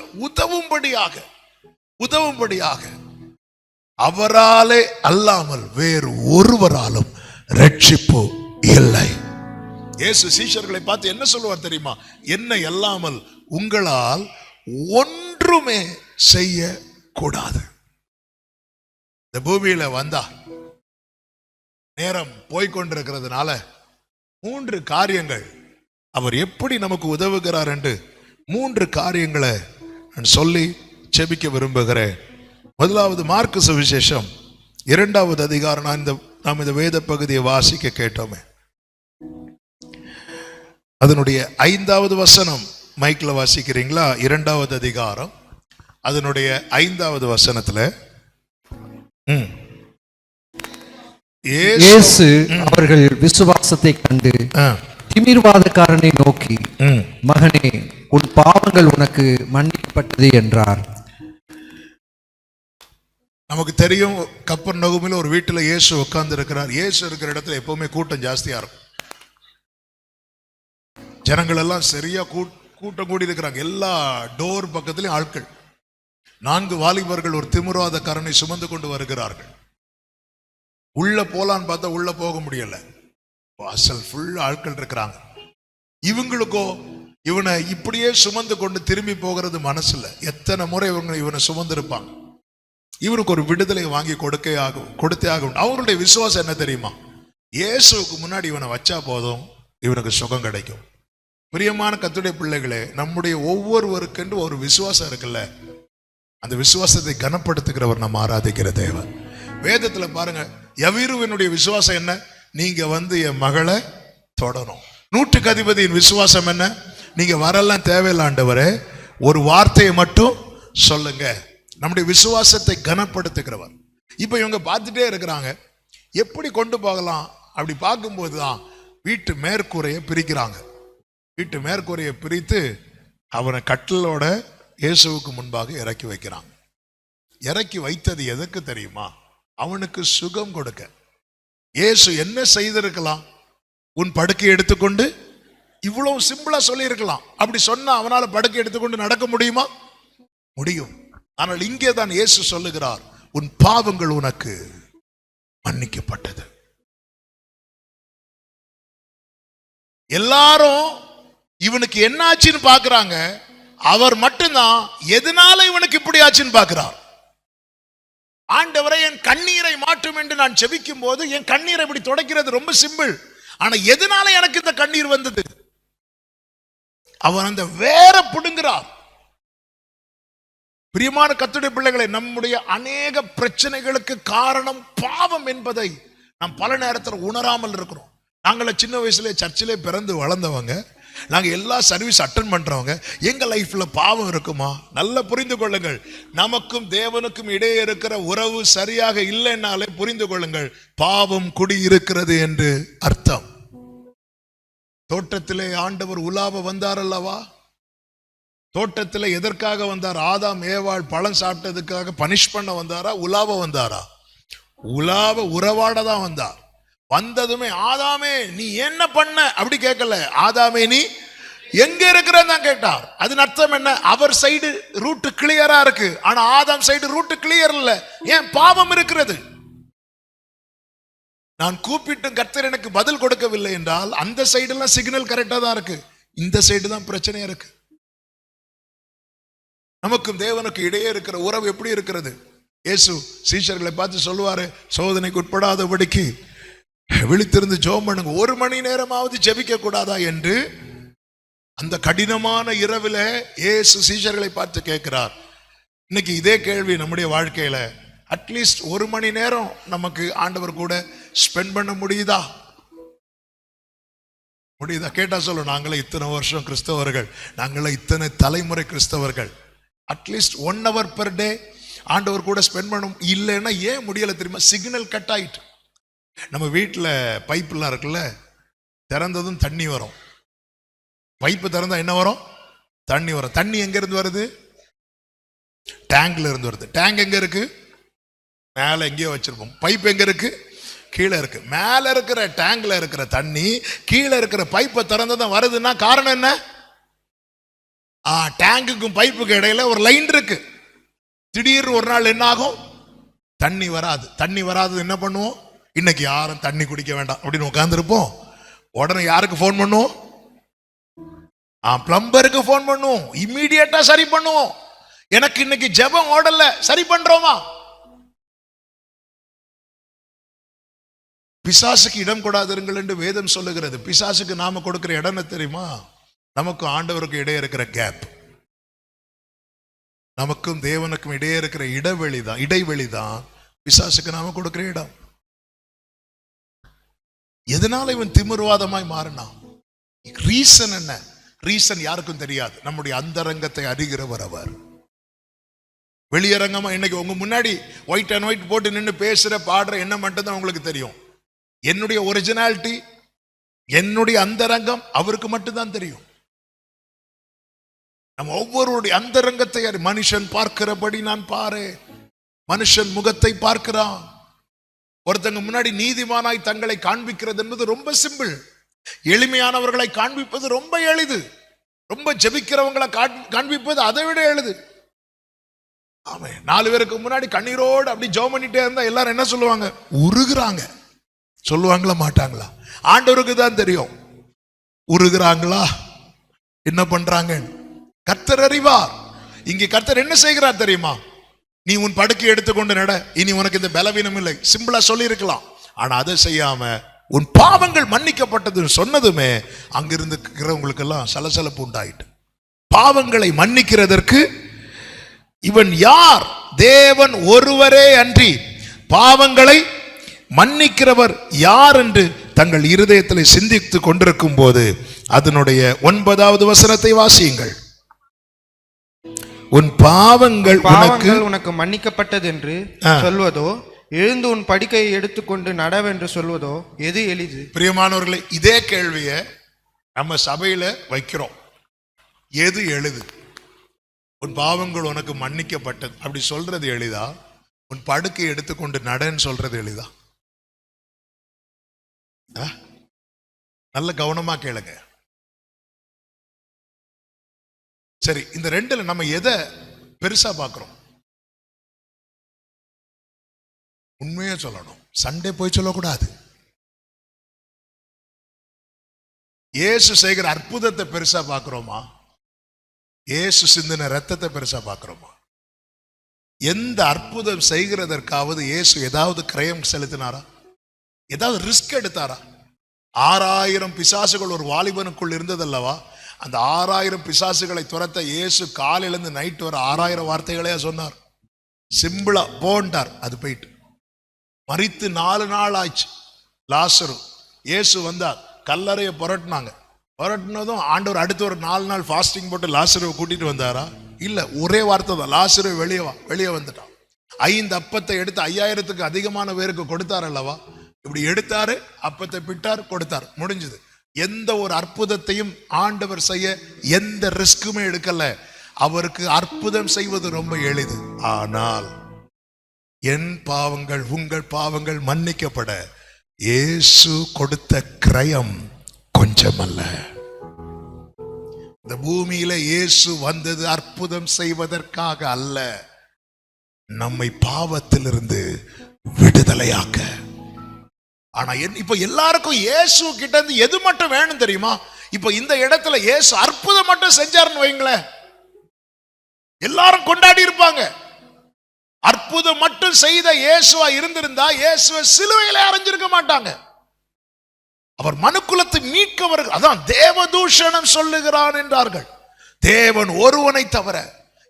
[SPEAKER 1] அவராலே அல்லாமல் வேறு ஒருவராலும் ரட்சிப்பு இல்லை. இயேசு சீஷர்களை பார்த்து என்ன சொல்லுவார் தெரியுமா? என்னை அல்லாமல் உங்களால் ஒன்றுமே செய்ய கூடாது. இந்த பூமியில வந்தா நேரம் போய்கொண்டிருக்கிறதுனால 3 காரியங்கள் அவர் எப்படி நமக்கு உதவுகிறார் என்று 3 காரியங்களை நான் சொல்லி செபிக்க விரும்புகிறேன். முதலாவது, மார்க்கு சுவிசேஷம் 2வது அதிகாரம். நாம் இந்த வேத பகுதியை வாசிக்க கேட்டோமே, அதனுடைய 5வது வசனம் மைக்ல வாசிக்கிறீங்களா? 2வது அதிகாரம் அதனுடைய 5வது வசனத்துல,
[SPEAKER 2] இயேசு அவர்கள் விசுவாசத்தை கண்டு திமிர்வாதக்காரனை நோக்கி, மகனே, உன் பாவங்கள் உனக்கு மன்னிக்கப்பட்டது என்றார்.
[SPEAKER 1] நமக்கு தெரியும், கப்பர்நகூமில் ஒரு வீட்டில் இயேசு உட்கார்ந்து இருக்கிறார். இயேசு இருக்கிற இடத்துல எப்பவுமே கூட்டம் ஜாஸ்தியா இருக்கும். ஜனங்கள் எல்லாம் சரியா கூட்டம் கூடி இருக்கிறாங்க. எல்லா டோர் பக்கத்திலும் ஆட்கள். 4 வாலிபர்கள் ஒரு திமிர்வாதக்காரனை சுமந்து கொண்டு வருகிறார்கள். உள்ள போலான்னு பார்த்தா உள்ள போக முடியல. வாசல் ஃபுல் ஆட்கள் இருக்கிறாங்க. இவங்களுக்கோ இவனை இப்படியே சுமந்து கொண்டு திரும்பி போகிறது மனசுல. எத்தனை முறை இவனை சுமந்து இருப்பாங்க. இவனுக்கு ஒரு விடுதலை வாங்கி கொடுத்தே ஆகும். அவருடைய விசுவாசம் என்ன தெரியுமா? இயேசுக்கு முன்னாடி இவனை வச்சா போதும், இவனுக்கு சுகம் கிடைக்கும். பிரியமான கர்த்தருடைய பிள்ளைகளே, நம்முடைய ஒவ்வொருவருக்கென்று ஒரு விசுவாசம் இருக்குல்ல, அந்த விசுவாசத்தை கனப்படுத்துகிறவர் நம்ம ஆராதிக்கிற தேவன். வேதத்துல பாருங்க, யவீருவினுடைய விசுவாசம் என்ன? நீங்க என் மகளை தொடரும். 100க்கு அதிபதியின் விசுவாசம் என்ன? நீங்க வரலாம் தேவையில்லை ஆண்டவரே, ஒரு வார்த்தையை மட்டும் சொல்லுங்க. நம்முடைய விசுவாசத்தை கனப்படுத்துகிறவர். இப்ப இவங்க பார்த்துட்டே இருக்கிறாங்க, எப்படி கொண்டு போகலாம். அப்படி பார்க்கும்போது தான் வீட்டு மேற்கூரையை பிரிக்கிறாங்க. வீட்டு மேற்கூரையை பிரித்து அவனை கட்டிலோட இயேசுவுக்கு முன்பாக இறக்கி வைக்கிறாங்க. இறக்கி வைத்தது எதுக்கு தெரியுமா? அவனுக்கு சுகம் கொடுக்க. இயேசு என்ன செய்திருக்கலாம்? உன் படுக்கை எடுத்துக்கொண்டு, இவ்வளவு சிம்பிளா சொல்லி இருக்கலாம். அப்படி சொன்னா அவனால படுக்கை எடுத்துக்கொண்டு நடக்க முடியுமா? முடியும். ஆனால் இங்கே தான் இயேசு சொல்லுகிறார், உன் பாவங்கள் உனக்கு மன்னிக்கப்பட்டது. எல்லாரும் இவனுக்கு என்ன ஆச்சுன்னு பாக்குறாங்க. அவர் மட்டும்தான் எதனால இவனுக்கு இப்படி ஆச்சுன்னு பாக்குறார். ஆண்டவரை, என் கண்ணீரை மாற்றும் என்று நான் செபிக்கும் போது என் கண்ணீரை இப்படி துடைக்கிறது ரொம்ப சிம்பிள். ஆனா எதனால எனக்கு இந்த கண்ணீர் வந்தது? அவன் அந்த வேற புடுங்கிறார். பிரியமான கர்த்தருடைய பிள்ளைகளை, நம்முடைய அநேக பிரச்சனைகளுக்கு காரணம் பாவம் என்பதை நாம் பல நேரத்தில் உணராமல் இருக்கிறோம். நாங்கள சின்ன வயசுல சர்ச்சிலே பிறந்து வளர்ந்தவங்க, நாங்க எல்லா சர்வீஸ் அட்டெண்ட் பண்றவங்க. எங்க லைஃப்ல பாவம் இருக்குமா? நல்லா புரிந்து கொள்ளுங்கள். நமக்கும் தேவனுக்கும் இடையே இருக்கிற உறவு சரியாக இல்லைன்னாலே புரிந்து கொள்ளுங்கள், பாவம் குடி இருக்கிறது என்று அர்த்தம். தோட்டத்திலே ஆண்டவர் உலாவ வந்தார் அல்லவா? தோட்டத்தில் எதற்காக வந்தார்? ஆதாம் ஏவாள் பழம் சாப்பிட்டதுக்காக பனிஷ் பண்ண வந்தாரா? உலாவ வந்தாரா? உலாவ உறவாட தான் வந்தார். வந்ததுமே, ஆதாமே நீ என்ன பண்ண அப்படி கேட்கல, ஆதாமே நீ எங்க இருக்கிறன்னு தான் கேட்டார். அதன் அர்த்தம் என்ன? அவர் சைடு ரூட் கிளியரா இருக்கு, ஆனா ஆதாம் சைடு ரூட் கிளியர் இல்ல. ஏன்? பாவம் இருக்கிறது. நான் கூப்பிட்டு கர்த்தர் எனக்கு பதில் கொடுக்கவில்லை என்றால் அந்த சைடு எல்லாம் சிக்னல் கரெக்டா தான் இருக்கு, இந்த சைடு தான் பிரச்சனையா இருக்கு. நமக்கும் தேவனுக்கு இடையே இருக்கிற உறவு எப்படி இருக்கிறது? இயேசு சீஷர்களை பார்த்து சொல்லுவாரு, சோதனைக்கு உட்படாதபடிக்கு விழித்திருந்து ஜெபம் பண்ணுங்க, 1 மணி நேரமாவது ஜெபிக்க கூடாதா என்று. அந்த கடினமான இரவில் இயேசு சீஷர்களை பார்த்து கேட்கிறார். இன்னைக்கு இதே கேள்வி நம்முடைய வாழ்க்கையில, அட்லீஸ்ட் 1 மணி நேரம் நமக்கு ஆண்டவர் கூட ஸ்பெண்ட் பண்ண முடியுதா? கேட்டா சொல்ல, நாங்களே இத்தனை வருஷம் கிறிஸ்தவர்கள், நாங்களே இத்தனை தலைமுறை கிறிஸ்தவர்கள், அட்லீஸ்ட் 1 hour per day ஆண்டவர் கூட ஸ்பெண்ட் பண்ண இல்லைன்னா ஏன் முடியல தெரியுமா? சிக்னல் கட் ஆயிட்டு. நம்ம வீட்டில் பைப்லாம் இருக்குல்ல, திறந்ததும் தண்ணி வரும். பைப்பு திறந்தா என்ன வரும்? தண்ணி வரும். தண்ணி எங்க இருந்து வருது? டேங்க்ல இருந்து வருது. டேங்க் எங்க இருக்கு? மேல எங்கேயோ வச்சிருப்போம். பைப் எங்க இருக்கு? கீழே இருக்கு. மேல இருக்கிற டேங்க்ல இருக்கிற தண்ணி கீழே இருக்கிற பைப்பை திறந்ததான் வருதுன்னா காரணம் என்ன? டேங்குக்கும் பைப்புக்கு இடையில ஒரு லைன் இருக்கு. திடீர்னு ஒரு நாள் என்ன ஆகும்? தண்ணி வராது. தண்ணி வராது என்ன பண்ணுவோம்? இன்னைக்கு யாரும் தண்ணி குடிக்க வேண்டாம் அப்படின்னு உட்கார்ந்துருப்போம். உடனே யாருக்கு போன் பண்ணுவோம்? பிளம்பருக்கு போன் பண்ணுவோம். இம்மீடியட்டா சரி பண்ணுவோம். எனக்கு இன்னைக்கு ஜெபம் ஓடல, சரி பண்றோமா? பிசாசுக்கு இடம் கொடாதிருங்கள் என்று வேதம் சொல்லுகிறது. பிசாசுக்கு நாம கொடுக்கிற இடம் என்ன தெரியுமா? நமக்கு ஆண்டவருக்கு இடையே இருக்கிற கேப். நமக்கும் தேவனுக்கும் இடையே இருக்கிற இடைவெளிதான் பிசாசுக்கு நாம கொடுக்கிற இடம். எதனால இவன் திமிர்வாதமாய் மாறினான்? ரீசன் என்ன? ரீசன் யாருக்கும் தெரியாது. நம்முடைய அந்தரங்கத்தை அறிகிறவர் அவர். வெளியரங்கமா இன்னைக்கு உங்க முன்னாடி ஒயிட் அண்ட் ஒயிட் போட்டு நின்று பேசுற பாடுற என்ன மட்டும்தான் உங்களுக்கு தெரியும். என்னுடைய ஒரிஜினாலிட்டி, என்னுடைய அந்தரங்கம் அவருக்கு மட்டும்தான் தெரியும். நம்ம ஒவ்வொருடைய அந்தரங்கத்தை மனுஷன் பார்க்கிறபடி நான் பாரு. மனுஷன் முகத்தை பார்க்கிறான். ஒருத்தங்க முன்னாடி நீதிமானாய் தங்களை காண்பிக்கிறது என்பது ரொம்ப சிம்பிள். எளிமையானவர்களை காண்பிப்பது ரொம்ப எளிது. ரொம்ப ஜெபிக்கிறவங்களை காண்பிப்பது அதை விட எளிது. ஆமே, 4 பேருக்கு முன்னாடி கண்ணீரோடு அப்படி ஜெபம் பண்ணிட்டே இருந்தா எல்லாரும் என்ன சொல்லுவாங்க? உருகுறாங்க. சொல்லுவாங்களா மாட்டாங்களா? ஆண்டவருக்கு தான் தெரியும் உருகுறாங்களா என்ன பண்றாங்க. கர்த்தர் அறிவார். இங்கே கர்த்தர் என்ன செய்கிறார் தெரியுமா? நீ உன் படுக்கை எடுத்துக்கொண்டு நட, இனி உனக்கு இந்த பலவீனம் இல்லை, சிம்பிளா சொல்லி இருக்கலாம். ஆனா அதை செய்யாம உன் பாவங்கள் மன்னிக்கப்பட்டது சொன்னதுமே அங்கிருந்து இருக்கிறவங்களுக்கு எல்லாம் சலசலப்பு உண்டாயிட்டு. பாவங்களை மன்னிக்கிறதற்கு இவன் யார்? தேவன் ஒருவரே அன்றி பாவங்களை மன்னிக்கிறவர் யார் என்று தங்கள் இருதயத்தில் சிந்தித்துக் கொண்டிருக்கும் போது அதனுடைய 9வது வசனத்தை வாசியுங்கள். உன் பாவங்கள்
[SPEAKER 3] உனக்கு மன்னிக்கப்பட்டது என்று சொல்வதோ, எழுந்து உன் படுக்கையை எடுத்துக்கொண்டு நடவென்று சொல்வதோ எது எளிது? பிரியமானவர்களே,
[SPEAKER 1] இதே கேள்வியை நம்ம சபையில வைக்கிறோம். எது எளிது? உன் பாவங்கள் உனக்கு மன்னிக்கப்பட்டது அப்படி சொல்றது எளிதா? உன் படுக்கையை எடுத்துக்கொண்டு நடன்னு சொல்றது எளிதா? நல்ல கவனமா கேளுங்க. சரி, இந்த 2ல நம்ம எதை பெருசா பார்க்கிறோம்? உண்மையா சொல்லணும், சண்டே போய் சொல்லக்கூடாது. இயேசு செய்கிற அற்புதத்தை பெருசா பார்க்கிறோமா? இயேசு சிந்தின ரத்தத்தை பெருசா பார்க்கிறோமா? எந்த அற்புதம் செய்கிறதற்காவது இயேசு ஏதாவது கிரயம் செலுத்தினாரா? ஏதாவது ரிஸ்க் எடுத்தாரா? 6000 பிசாசுகள் ஒரு வாலிபனுக்குள் இருந்ததல்லவா? அந்த 6000 பிசாசுகளை துரத்த இயேசு காலையிலிருந்து நைட் வர 6000 வார்த்தைகளே சொன்னார். சிம்பிளா போன்ட்டார். அது போயிட்டு மரித்து 4 நாள் ஆச்சு. லாசரு, இயேசு வந்தார், கல்லறையை புரட்டினதும் ஆண்டவர் அடுத்து ஒரு 4 நாள் ஃபாஸ்டிங் போட்டு லாசருவை கூட்டிட்டு வந்தாரா? இல்ல, ஒரே வார்த்தை தான், லாசரு வெளியே வந்துட்டான். 5 அப்பத்தை எடுத்து 5000க்கு அதிகமான பேருக்கு கொடுத்தார் அல்லவா? இப்படி எடுத்தாரு, அப்பத்தை பிட்டார், கொடுத்தார், முடிஞ்சது. எந்த ஒரு அற்புதத்தையும் ஆண்டவர் செய்ய எந்த ரிஸ்க்குமே எடுக்கல. அவருக்கு அற்புதம் செய்வது ரொம்ப எளிது. ஆனால் என் பாவங்கள் உங்கள் பாவங்கள் மன்னிக்கப்பட இயேசு கொடுத்த கிரயம் கொஞ்சமல்ல. இந்த பூமியில இயேசு வந்தது அற்புதம் செய்வதற்காக அல்ல, நம்மை பாவத்திலிருந்து விடுதலையாக்க. ஆனா இப்ப எல்லாருக்கும் இயேசு கிட்ட இருந்து எது மட்டும் வேணும் தெரியுமா? இப்ப இந்த இடத்துல இயேசு அற்புதம் மட்டும் செஞ்சாருன்னு வைங்களேன், எல்லாரும் கொண்டாடி இருப்பாங்க. அற்புதம் மட்டும் செய்த இயேசுவா இருந்திருந்தா இயேசுவை சிலுவையிலே அறைஞ்சிருக்க மாட்டாங்க. அவர் மனுக்குலத்தை மீட்கவர்கள், அதான் தேவதூஷணம் சொல்லுகிறான் என்றார்கள். தேவன் ஒருவனை தவிர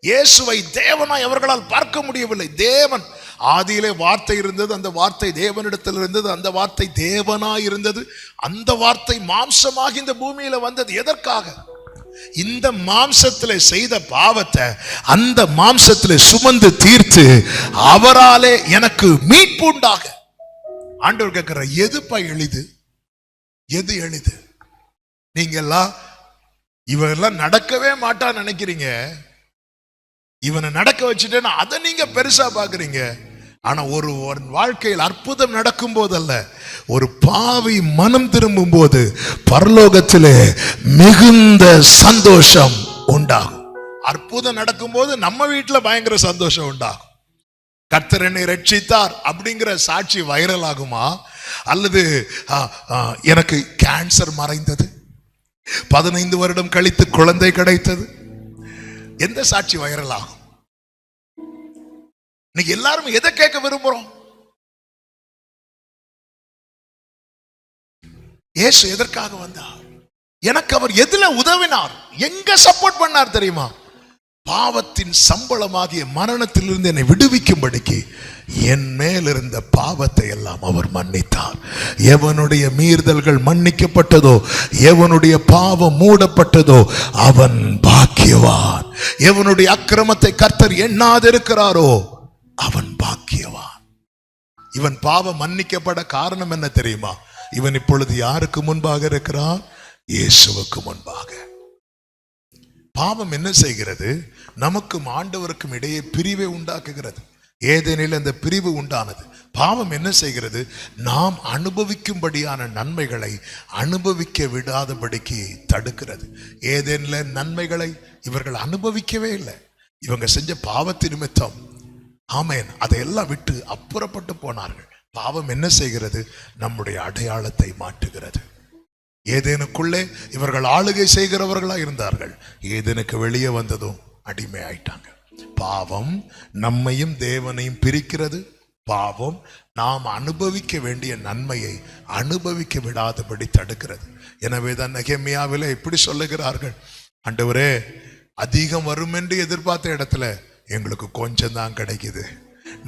[SPEAKER 1] இயேசுவை தேவனாய் அவர்களால் பார்க்க முடியவில்லை. தேவன் ஆதியிலே வார்த்தை இருந்தது, அந்த வார்த்தை தேவனிடத்தில் இருந்தது, அந்த வார்த்தை தேவனாய் இருந்தது, அந்த வார்த்தை மாம்சமாகி இந்த பூமியில வந்தது. எதற்காக? இந்த மாம்சத்திலே செய்த பாவத்தை அந்த மாம்சத்திலே சுமந்து தீர்த்து அவராலே எனக்கு மீட்பு உண்டாக. ஆண்டவர் கேட்கிற, எதுப்பா எளிது? எது எளிது? நீங்க எல்லாம் இவெல்லாம் நடக்கவே மாட்டான்னு நினைக்கிறீங்க. இவனை நடக்க வச்சுட்டேன்னா அதை நீங்க பெருசா பாக்குறீங்க. ஆனா ஒரு வாழ்க்கையில் அற்புதம் நடக்கும் போதல்ல, ஒரு பாவி மனம் திரும்பும் போது பரலோகத்திலே மிகுந்த சந்தோஷம் உண்டாகும். அற்புதம் நடக்கும் போது நம்ம வீட்டுல பயங்கர சந்தோஷம் உண்டாகும். கர்த்தர் என்னை ரட்சித்தார் அப்படிங்கிற சாட்சி வைரல் ஆகுமா? அல்லது எனக்கு கேன்சர் மறைந்தது, 15 வருடம் கழித்து குழந்தை கிடைத்தது, எந்த சாட்சி வைரல் ஆகும்? இன்னைக்கு எல்லாரும் எதை கேட்க விரும்புறோம்? இயேசு எதற்காக வந்தார்? எனக்கு அவர் எதுல உதவினார்? எங்க சப்போர்ட் பண்ணார் தெரியுமா? பாவத்தின் சம்பளமாகிய மரணத்திலிருந்து என்னை விடுவிக்கும்படிக்கு என் மேல் இருந்த பாவத்தை எல்லாம் அவர் மன்னித்தார். எவனுடைய மீறுதல்கள் மன்னிக்கப்பட்டதோ, எவனுடைய பாவம் மூடப்பட்டதோ அவன் பாக்கியவான். எவனுடைய அக்கிரமத்தை கர்த்தர் எண்ணாதிருக்கிறாரோ அவன் பாக்கியவான். இவன் பாவம் மன்னிக்கப்பட காரணம் என்ன தெரியுமா? இவன் இப்பொழுது யாருக்கு முன்பாக இருக்கிறான்? இயேசுவுக்கு முன்பாக. பாவம் என்ன செய்கிறது? நமக்கும் ஆண்டவருக்கும் இடையே பிரிவை உண்டாக்குகிறது. ஏதேனில் அந்த பிரிவு உண்டானது. பாவம் என்ன செய்கிறது? நாம் அனுபவிக்கும்படியான நன்மைகளை அனுபவிக்க விடாதபடிக்கு தடுக்கிறது. ஏதேனில் நன்மைகளை இவர்கள் அனுபவிக்கவே இல்லை. இவங்க செஞ்ச பாவத்தின் நிமித்தம், ஆமேன், அதையெல்லாம் விட்டு அப்புறப்பட்டு போனார்கள். பாவம் என்ன செய்கிறது? நம்முடைய அடையாளத்தை மாற்றுகிறது. ஏதேனுக்குள்ளே இவர்கள் ஆளுகை செய்கிறவர்களா இருந்தார்கள். ஏதேனுக்கு வெளியே வந்ததும் அடிமை ஆயிட்டாங்க. பாவம் நம்மையும் தேவனையும் பிரிக்கிறது. பாவம் நாம் அனுபவிக்க வேண்டிய நன்மையை அனுபவிக்க விடாதபடி தடுக்கிறது. எனவேதான் நெகேமியாவிலே இப்படி சொல்லுகிறார்கள், ஆண்டவரே, அதிகம் வரும் என்று எதிர்பார்த்த இடத்துல எங்களுக்கு கொஞ்சம் தான் கிடைக்குது.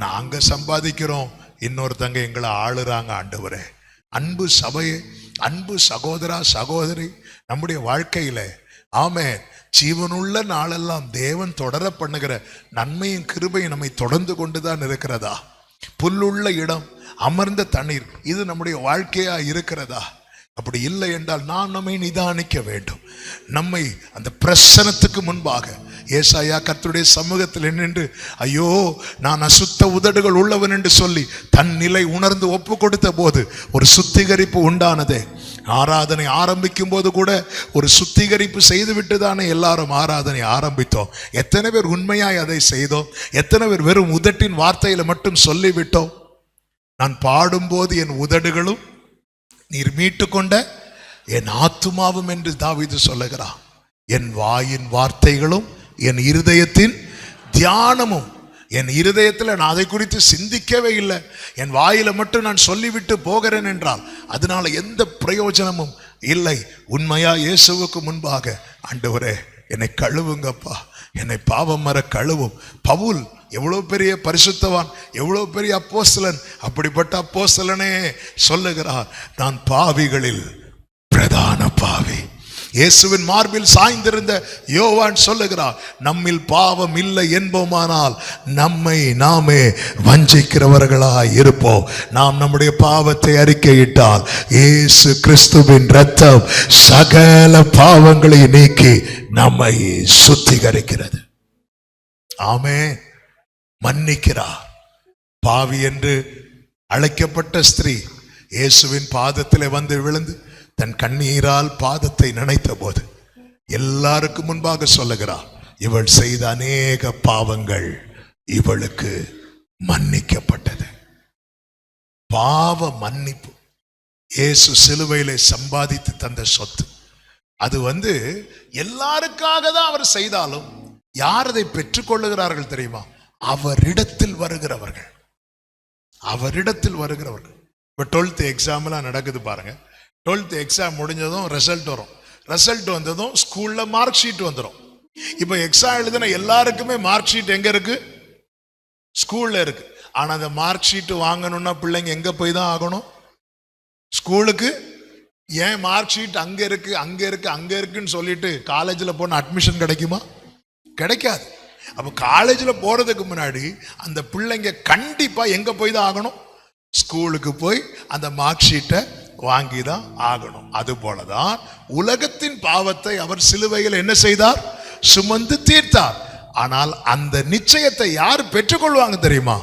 [SPEAKER 1] நாங்க சம்பாதிக்கிறோம், இன்னொருத்தங்க எங்களை ஆளுறாங்க. ஆண்டவரே, அன்பு சபையே, அன்பு சகோதரா சகோதரி, நம்முடைய வாழ்க்கையில ஆமென் ஜீவனுள்ள நாளெல்லாம் தேவன் தொடர பண்ணுகிற நன்மையும் கிருபையும் நம்மை தொடர்ந்து கொண்டுதான் இருக்கிறதா? புல்லுள்ள இடம், அமர்ந்த தண்ணீர், இது நம்முடைய வாழ்க்கையா இருக்கிறதா? அப்படி இல்லை என்றால் நாம் நம்மை நிதானிக்க வேண்டும். நம்மை அந்த பிரசனத்துக்கு முன்பாக ஏசாயா கர்த்தருடைய சமூகத்தில் நின்று, ஐயோ நான் அசுத்த உதடுகள் உள்ளவன் என்று சொல்லி தன் நிலை உணர்ந்து ஒப்பு கொடுத்த போது ஒரு சுத்திகரிப்பு உண்டானதே. ஆராதனை ஆரம்பிக்கும் போது கூட ஒரு சுத்திகரிப்பு செய்துவிட்டு தானே எல்லாரும் ஆராதனை ஆரம்பித்தோம். எத்தனை பேர் உண்மையாய் அதை செய்தோம்? எத்தனை பேர் வெறும் உதட்டின் வார்த்தையில மட்டும் சொல்லிவிட்டோம்? நான் பாடும்போது என் உதடுகளும் நீர் மீட்டு கொண்ட என் ஆத்துமாவும் என்று தாவீது சொல்லுகிறான். என் வாயின் வார்த்தைகளும் என் இருதயத்தின் தியானமும். என் இருதயத்தில் நான் அதை குறித்து சிந்திக்கவே இல்லை, என் வாயில மட்டும் நான் சொல்லிவிட்டு போகிறேன் என்றால் அதனால எந்த பிரயோஜனமும் இல்லை. உண்மையா இயேசுவுக்கு முன்பாக, ஆண்டவரே என்னை கழுவுங்கப்பா, என்னை பாவம் மற கழுவும். பவுல் எவ்வளவு பெரிய பரிசுத்தவான், எவ்வளவு பெரிய அப்போஸ்தலன். அப்படிப்பட்ட அப்போஸ்தலனே சொல்லுகிறார், நான் பாவிகளில் பிரதான பாவி. இயேசுவின் மார்பில் சாய்ந்திருந்த யோவான் சொல்லுகிறார், நம்மில் பாவம் இல்லை என்போமானால் நம்மை நாமே வஞ்சிக்கிறவர்களாய் இருப்போம். நாம் நம்முடைய பாவத்தை அறிக்கையிட்டால் இயேசு கிறிஸ்துவின் இரத்தம் சகல பாவங்களை நீக்கி நம்மை சுத்திகரிக்கிறது. ஆமென். மன்னிக்கிறார். பாவி என்று அழைக்கப்பட்ட ஸ்திரீ இயேசுவின் பாதத்திலே வந்து விழுந்து தன் கண்ணீரால் பாதத்தை நினைத்த போது எல்லாருக்கும் முன்பாக சொல்லுகிறார், இவள் செய்த அநேக பாவங்கள் இவளுக்கு மன்னிக்கப்பட்டது. பாவ மன்னிப்பு இயேசு சிலுவையிலே சம்பாதித்து தந்த சொத்து. அது எல்லாருக்காக தான் அவர் செய்தாலும் யார் அதை பெற்றுக்கொள்ளுகிறார்கள் தெரியுமா? அவரிடத்தில் வருகிறவர்கள். அவரிடத்தில் வருகிறவர்கள். இப்போ 12th எக்ஸாம்லாம் நடக்குது பாருங்க. 12th எக்ஸாம் முடிஞ்சதும் ரிசல்ட் வரும். ரிசல்ட் வந்ததும் ஸ்கூல்ல மார்க் ஷீட் வந்துடும். இப்போ எக்ஸாம் எழுதின எல்லாருக்குமே மார்க் ஷீட் எங்க இருக்கு? ஸ்கூல்ல இருக்கு. ஆனா அந்த மார்க் ஷீட் வாங்கணும்னா பிள்ளைங்க எங்க போய் தான் ஆகணும்? ஸ்கூலுக்கு. ஏன் மார்க் ஷீட் அங்க இருக்கு அங்க இருக்கு அங்க இருக்குன்னு சொல்லிட்டு காலேஜில் போன அட்மிஷன் கிடைக்குமா? கிடைக்காது. அப்போ காலேஜில் போறதுக்கு முன்னாடி அந்த பிள்ளைங்க கண்டிப்பா எங்க போய் தான் ஆகணும்? ஸ்கூலுக்கு போய் அந்த மார்க் ஷீட்டை வாங்கி தான் ஆகணும். அது போலதான் உலகத்தின் பாவத்தை அவர் சிலுவையில் என்ன செய்தார்? சுமந்து தீர்த்தார். ஆனால் அந்த நிச்சயத்தை யார் பெற்றுக்கொள்வாங்க தெரியுமா?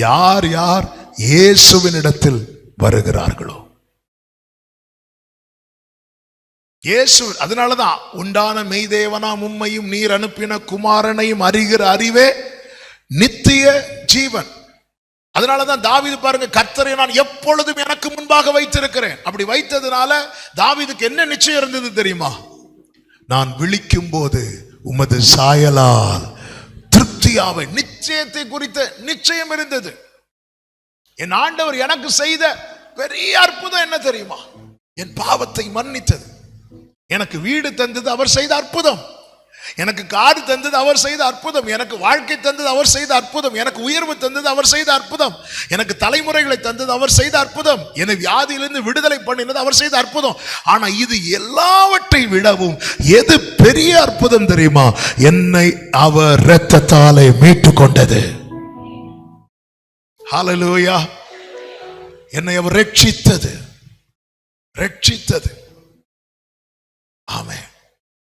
[SPEAKER 1] யார் யார் இயேசுவினிடத்தில் வருகிறார்களோ. இயேசு. அதனாலதான் உண்டான மெய்தேவனாம் உம்மையும் நீர் அனுப்பின குமாரனையும் அறிகிற அறிவே நித்திய ஜீவன். அதனாலதான் தாவீது பாருங்க, கர்த்தரை நான் எப்பொழுதும் எனக்கு முன்பாக வைத்திருக்கிறேன். அப்படி வைத்ததுனால தாவீதுக்கு என்ன நிச்சயம் இருந்தது தெரியுமா? நான் விழிக்கும் போது உமது சாயலால் திருப்தியாவை. நிச்சயத்தை குறித்த நிச்சயம் இருந்தது. என் ஆண்டவர் எனக்கு செய்த பெரிய அற்புதம் என்ன தெரியுமா? என் பாவத்தை மன்னித்தது. எனக்கு வீடு தந்தது அவர் செய்த அற்புதம். எனக்கு காடு தந்தது அவர் செய்த அற்புதம். எனக்கு வாழ்க்கை தந்தது அவர் செய்த அற்புதம். எனக்கு உயர்வு தந்தது அவர் செய்த அற்புதம். எனக்கு தலைமுறைகளை தந்தது அவர் செய்த அற்புதம். என்னை வியாதியிலிருந்து விடுதலை பண்ணினது அவர் செய்த அற்புதம். ஆனா இது எல்லாவற்றை விடவும் எது பெரிய அற்புதம் தெரியுமா? என்னை அவர் இரத்தத்தாலே மீட்டு கொண்டது. ஹல்லேலூயா. என்னை அவர் ரட்சித்தது. ஆமென்.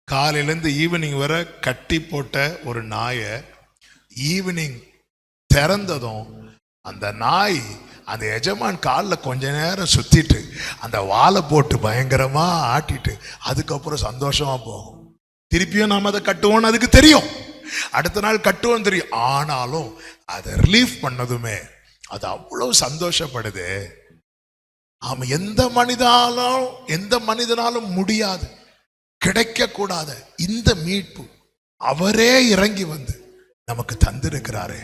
[SPEAKER 1] காலையிலேருந்து ஈவினிங் வரை கட்டி போட்ட ஒரு நாயை ஈவினிங் திறந்ததும் அந்த நாய் அந்த எஜமான் காலில் கொஞ்ச நேரம் சுத்திட்டு அந்த வாலை போட்டு பயங்கரமா ஆட்டிட்டு அதுக்கப்புறம் சந்தோஷமா போகும். திருப்பியும் நாம் அதை கட்டுவோம்னு அதுக்கு தெரியும். அடுத்த நாள் கட்டுவோம் தெரியும். ஆனாலும் அதை ரிலீஃப் பண்ணதுமே அது அவ்வளவு சந்தோஷப்படுது. ஆமா, எந்த மனிதனாலும் முடியாது, கிடைக்க கூடாத இந்த மீட்பு அவரே இறங்கி வந்து நமக்கு தந்திருக்கிறாரே.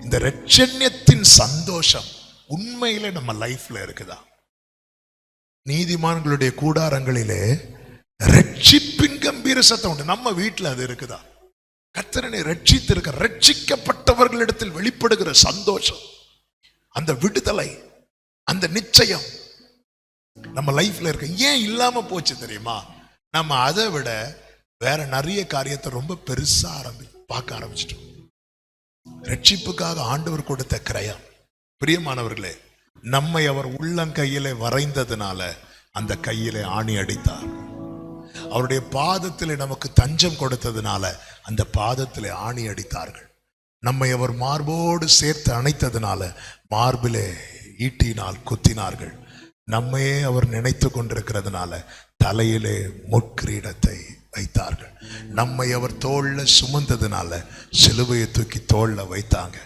[SPEAKER 1] இந்த இரட்சண்யத்தின் சந்தோஷம் உண்மையிலே நம்ம லைஃப்ல இருக்குதா? நீதிமான்களுடைய கூடாரங்களிலே ரட்சிப்பின் கம்பீர சத்தம் உண்டு. நம்ம வீட்டில் அது இருக்குதா? கர்த்தரனை ரட்சித்திருக்க ரட்சிக்கப்பட்டவர்களிடத்தில் வெளிப்படுகிற சந்தோஷம், அந்த விடுதலை, அந்த நிச்சயம் நம்ம லைஃப்ல இருக்க. ஏன் இல்லாம போச்சு தெரியுமா? நம்ம அதை விட வேற நிறைய காரியத்தை ரொம்ப பெருசா பார்க்க ஆரம்பிச்சிட்டோம். ரட்சிப்புக்காக ஆண்டவர் கொடுத்த கிரயம். பிரியமானவர்களே, நம்மை அவர் உள்ளங்கையிலே வரைந்ததுனால அந்த கையிலே ஆணி அடித்தார். அவருடைய பாதத்திலே நமக்கு தஞ்சம் கொடுத்ததுனால அந்த பாதத்திலே ஆணி அடித்தார்கள். நம்மை அவர் மார்போடு சேர்த்து அணைத்ததுனால மார்பிலே ஈட்டினால் குத்தினார்கள். நம்மையே அவர் நினைத்து கொண்டிருக்கிறதுனால தலையிலே முட்கிரீடத்தை வைத்தார்கள். நம்மை அவர் தோல்ல சுமந்ததுனால சிலுவையை தூக்கி தோல்ல வைத்தாங்க.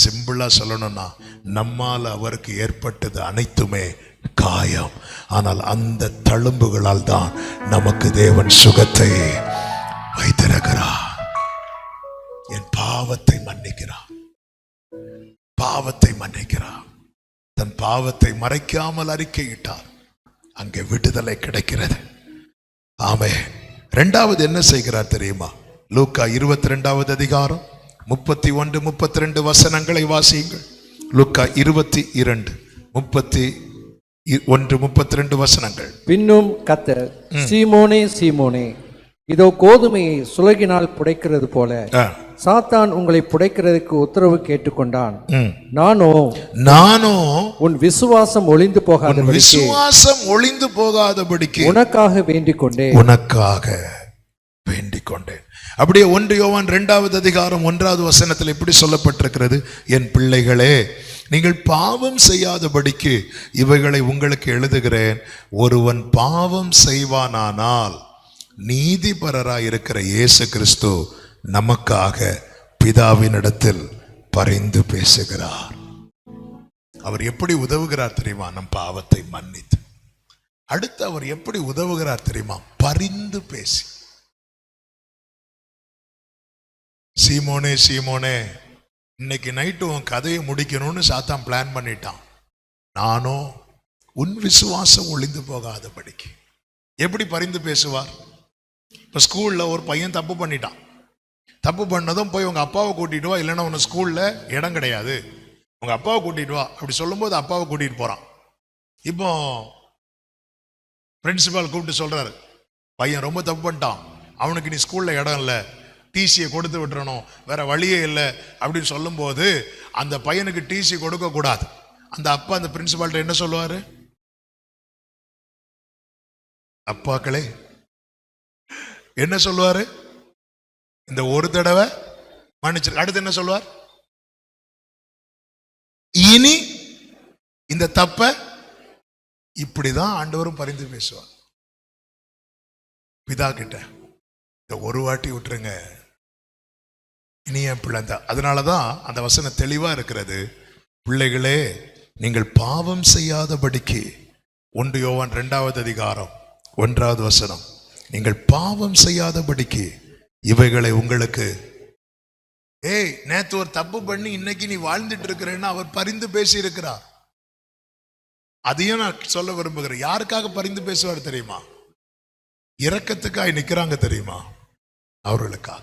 [SPEAKER 1] சிம்பிளா சொல்லணும்னா, நம்மால் அவருக்கு ஏற்பட்டது அனைத்துமே காயம். ஆனால் அந்த தழும்புகளால் தான் நமக்கு தேவன் சுகத்தை வைத்திருக்கிறார். என் பாவத்தை மன்னிக்கிறார். தன் பாவத்தை மறைக்காமல் அறிக்கையிட்டார். அங்கே விடுதலை கிடைக்கிறது. ஆமென். இரண்டாவது என்ன செய்கிறார் தெரியுமா? லூக்கா 22வது அதிகாரம் 31, 32 வசனங்களை வாசியுங்கள். லூக்கா 22, 31, 32 வசனங்கள்.
[SPEAKER 2] பின்னும் கர்த்தர், சீமோனே சீமோனே, இதோ கோதுமையை சுலகினால் புடைக்கிறது போல சாத்தான் உங்களை புடைக்கிறதுக்கு உத்தரவு கேட்டுக்கொண்டான். நானோ உன் விசுவாசம் ஒளிந்து போகாதபடிக்கு உனக்காக வேண்டிக் கொண்டேன்.
[SPEAKER 1] அப்படியே 1 யோவான் 2வது அதிகாரம் 1வது வசனத்தில் இப்படி சொல்லப்பட்டிருக்கிறது, என் பிள்ளைகளே, நீங்கள் பாவம் செய்யாதபடிக்கு இவைகளை உங்களுக்கு எழுதுகிறேன். ஒருவன் பாவம் செய்வானானால் நீதிபரராய் இருக்கிற இயேசு கிறிஸ்து நமக்காக பிதாவினிடத்தில் பரிந்து பேசுகிறார். அவர் எப்படி உதவுகிறார் தெரியுமா? நம் பாவத்தை மன்னித்து. அடுத்து அவர் எப்படி உதவுகிறார் தெரியுமா? பரிந்து பேசி. சீமோனே சீமோனே, இன்னைக்கு நைட்டு உன் கதையை முடிக்கணும்னு சாத்தான் பிளான் பண்ணிட்டான். நானும் உன் விசுவாசம் ஒளிந்து போகாதபடிக்கு. எப்படி பரிந்து பேசுவார்? இப்ப ஸ்கூல்ல ஒரு பையன் தப்பு பண்ணிட்டான். தப்பு பண்ணதும் போய் உங்க அப்பாவை கூட்டிட்டு வா, இல்லைன்னா உன்னை ஸ்கூல்ல இடம் கிடையாது, உங்க அப்பாவை கூட்டிட்டு வா அப்படி சொல்லும்போது அப்பாவை கூட்டிட்டு போறான். இப்போ பிரின்சிபால் கூப்பிட்டு சொல்றாரு, பையன் ரொம்ப தப்பு பண்ணிட்டான், அவனுக்கு நீ ஸ்கூல்ல இடம் இல்லை, டிசியை கொடுத்து விட்டுறணும், வேற வழியே இல்லை அப்படின்னு சொல்லும்போது அந்த பையனுக்கு டிசி கொடுக்க கூடாது. அந்த அப்பா அந்த பிரின்சிபால்ட்ட என்ன சொல்லுவாரு? அப்பாக்களே என்ன சொல்லுவாரு? இந்த ஒரு தடவை மன்னிச்சிரு. அடுத்து என்ன சொல்லுவார்? இனி இந்த தப்ப. இப்படிதான் ஆண்டவரும் பரிந்து பேசுவார் பிதா கிட்ட. இந்த ஒரு வாட்டி விட்டுருங்க, இனி என் பிள்ளை தான். அதனாலதான் அந்த வசனம் தெளிவா இருக்கிறது. பிள்ளைகளே, நீங்கள் பாவம் செய்யாதபடிக்கு 1 யோவான் 2வது அதிகாரம் 1வது வசனம், நீங்கள் பாவம் செய்யாதபடிக்கு இவைகளை உங்களுக்கு. நேத்து ஒரு தப்பு பண்ணி இன்னைக்கு நீ வாழ்ந்துட்டு இருக்கிறேன்னு அவர் பரிந்து பேசி இருக்கிறார். அதையும் நான் சொல்ல விரும்புகிறேன். யாருக்காக பரிந்து பேசுவார் தெரியுமா? இரக்கத்துக்காக நிக்கிறாங்க தெரியுமா? அவர்களுக்காக.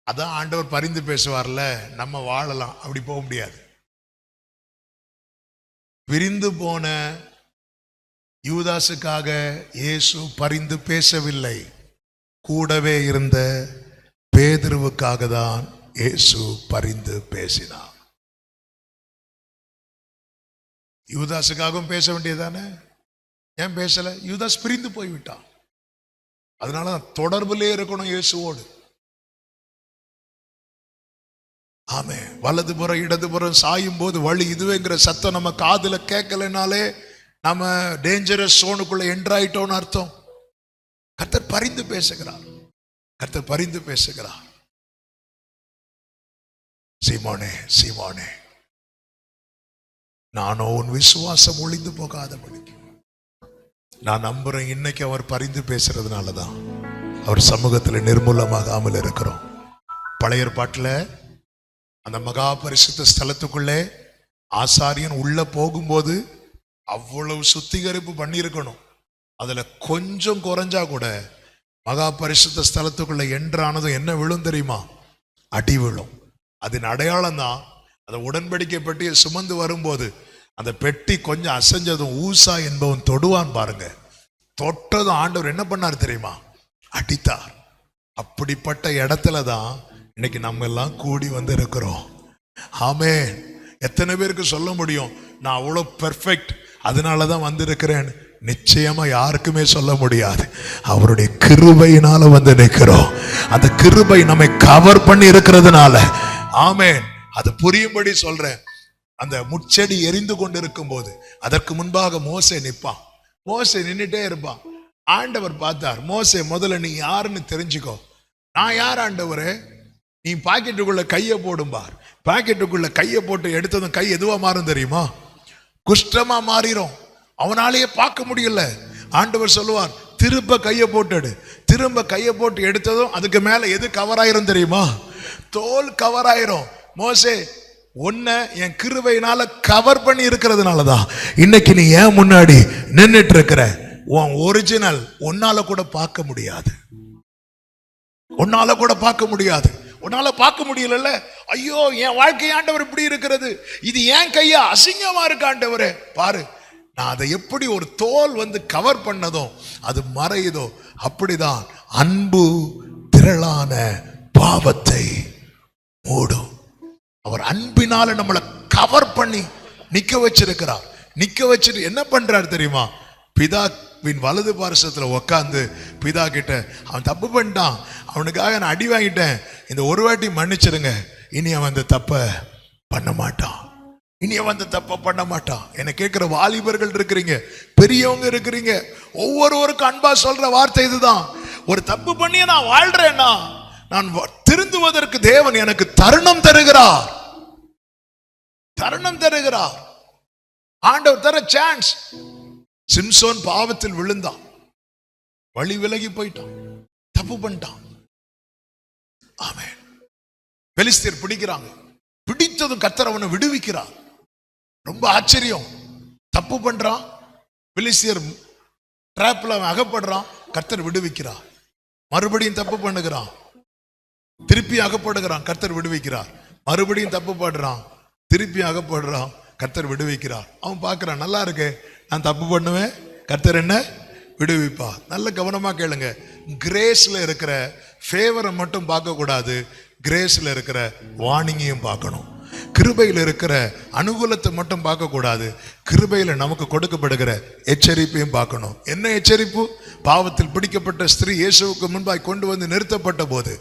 [SPEAKER 1] அதான் ஆண்டவர் பரிந்து பேசுவார்ல, நம்ம வாழலாம், அப்படி போக முடியாது. பிரிந்து போன யூதாசுக்காக இயேசு பரிந்து பேசவில்லை. கூடவே இருந்த பேதுருவுக்காக தான் இயேசு பரிந்து பேசினார். யூதாசுக்காகவும் பேச வேண்டியதானே? ஏன் பேசல? யூதாஸ் பிரிந்து போய்விட்டான். அதனால தொடர்பிலே இருக்கணும் இயேசுவோடு. ஆமே. வலதுபுறம் இடதுபுறம் சாயும் போது வழி இதுவேங்கிற சத்தம் நம்ம காதுல கேட்கலனாலே நம்ம டேஞ்சரஸ் சோனுக்குள்ள என்ட்ராயிட்டோம்னு அர்த்தம். கர்த்தர் பரிந்து பேசுகிறார். கர்த்தர் பரிந்து பேசுகிறார். சீமோனே சீமோனே, நானோ உன் விசுவாசம் ஒளிந்து போகாதபடிக்கு. நான் நம்புறேன் இன்னைக்கு அவர் பரிந்து பேசுறதுனாலதான் அவர் சமூகத்தில் நிர்மூலமாகாமல் இருக்கிறோம். பழைய ஏற்பாட்டில் அந்த மகா பரிசுத்த ஸ்தலத்துக்குள்ளே ஆசாரியன் உள்ள போகும்போது அவ்வளவு சுத்திகரிப்பு பண்ணியிருக்கணும். அதுல கொஞ்சம் குறைஞ்சா கூட மகா பரிசுத்த ஸ்தலத்துக்குள்ள என்றானதும் என்ன விழும் தெரியுமா? அடி விழும். அதன் அடையாளம் தான் அந்த உடன்படிக்கை பெட்டியை சுமந்து வரும்போது அந்த பெட்டி கொஞ்சம் அசைஞ்சதும் ஊசா என்பவன் தொடுவான் பாருங்க. தொட்டதும் ஆண்டவர் என்ன பண்ணார் தெரியுமா? அடித்தார். அப்படிப்பட்ட இடத்துல தான் இன்னைக்கு நம்ம எல்லாம் கூடி வந்து இருக்கிறோம். ஆமென். எத்தனை பேருக்கு சொல்ல முடியும் நான் அவ்வளவு பெர்ஃபெக்ட் அதனாலதான் வந்திருக்கிறேன்? நிச்சயமா யாருக்குமே சொல்ல முடியாது. அவருடைய கிருபையினால வந்து நிற்கிறோம். அந்த கிருபை நம்மை கவர் பண்ணி இருக்கிறதுனால. ஆமென். அது புரியும்படி சொல்றேன். அந்த முச்செடி எரிந்து கொண்டிருக்கும் போது அதற்கு முன்பாக மோசே நிற்பான். மோசே நின்றுட்டே இருப்பான். ஆண்டவர் பார்த்தார், மோசே முதல்ல நீ யாருன்னு தெரிஞ்சுக்கோ. நான் யார் ஆண்டவரே? நீ பாக்கெட்டுக்குள்ள கையை போடும்பார். பாக்கெட்டுக்குள்ள கையை போட்டு எடுத்ததும் கை எதுவா மாறும் தெரியுமா? குஷ்டமா மாறிடும். அவனாலேயே பார்க்க முடியல. ஆண்டவர் சொல்லுவார், திரும்ப கையை போட்டு. திரும்ப கையை போட்டு எடுத்ததும் அதுக்கு மேல எது கவர் ஆயிரும் தெரியுமா? தோல் கவர் ஆயிரும். மோசே, உன்னை என் கிருபையினால கவர் பண்ணி இருக்கிறதுனாலதான் இன்னைக்கு நீ ஏன் முன்னாடி நின்னுட்டு இருக்கிற. உன் ஒரிஜினல் உன்னால கூட பார்க்க முடியாது. உன்னால கூட பார்க்க முடியாது. உன்னால பார்க்க முடியல. ஐயோ, என் வாழ்க்கை ஆண்டவர் இப்படி இருக்கிறது, இது ஏன் கையா அசிங்கமா இருக்கு ஆண்டவரே. பாரு, நான் அதை எப்படி ஒரு தோல் வந்து கவர் பண்ணதோ அது மறையுதோ அப்படிதான் அன்பு திரளான பாவத்தை மூடும். அவர் அன்பினால நம்மளை கவர் பண்ணி நிக்க வச்சிருக்கிறார். நிக்க வச்சுட்டு என்ன பண்றார் தெரியுமா? பிதாவின் வலது பார்சத்துல உட்கார்ந்து பிதா கிட்ட, அவன் தப்பு பண்ணிட்டான், அவனுக்காக நான் அடி வாங்கிட்டேன், இந்த ஒரு வாட்டி மன்னிச்சிருங்க, இனி அவன் அந்த தப்ப பண்ண மாட்டான். இனி அவன் அந்த தப்ப பண்ண மாட்டான். என்னை கேட்கிற வாலிபர்கள் இருக்கிறீங்க, பெரியவங்க இருக்கிறீங்க, ஒவ்வொருவருக்கும் அன்பா சொல்ற வார்த்தை இதுதான். ஒரு தப்பு பண்ணி நான் வாழ்றேன்னா நான் திருந்துவதற்கு தேவன் எனக்கு தருணம் தருகிறார். தருணம் தருகிறார். ஆண்டவர் தர சான்ஸ். சிம்சோன் பாவத்தில் விழுந்தான், வழி விலகி போயிட்டான், தப்பு பண்ணிட்டான். ஆமென். பெலிஸ்தியர் பிடிக்கிறாங்க. பிடித்ததும் கர்த்தர் அவனை விடுவிக்கிறார். ரொம்ப ஆச்சரியம். தப்பு பண்றான், பெலிஸ்தியர் டிராப்ல அவன் அகப்படுறான், கர்த்தர் விடுவிக்கிறார். மறுபடியும் தப்பு பண்ணுகிறான், திருப்பி அகப்படுகிறான், கர்த்தர் விடுவிக்கிறார். மறுபடியும் தப்பு பண்றான், திருப்பி அகப்படுறான், கர்த்தர் விடுவிக்கிறார். அவன் பார்க்கிறான், நல்லா இருக்கு, நான் தப்பு பண்ணுவேன், கர்த்தர் என்ன விடுவிப்பா. நல்ல கவனமா கேளுங்க. கிரேஸ்ல இருக்கிற ஃபேவரை மட்டும் பார்க்க கூடாது, கிரேஸ்ல இருக்கிற வார்னிங்கையும் பார்க்கணும். கிருபையில் இருக்கிற அனுகூலத்தை மட்டும் பார்க்க கூடாது, கிருபையில நமக்கு கொடுக்கப்படுகிற எச்சரிப்பையும் பார்க்கணும். என்ன எச்சரிப்பு? பாவத்தில் பிடிக்கப்பட்ட ஸ்திரீ இயேசுவுக்கு முன்பாய் கொண்டு வந்து நிறுத்தப்பட்ட போது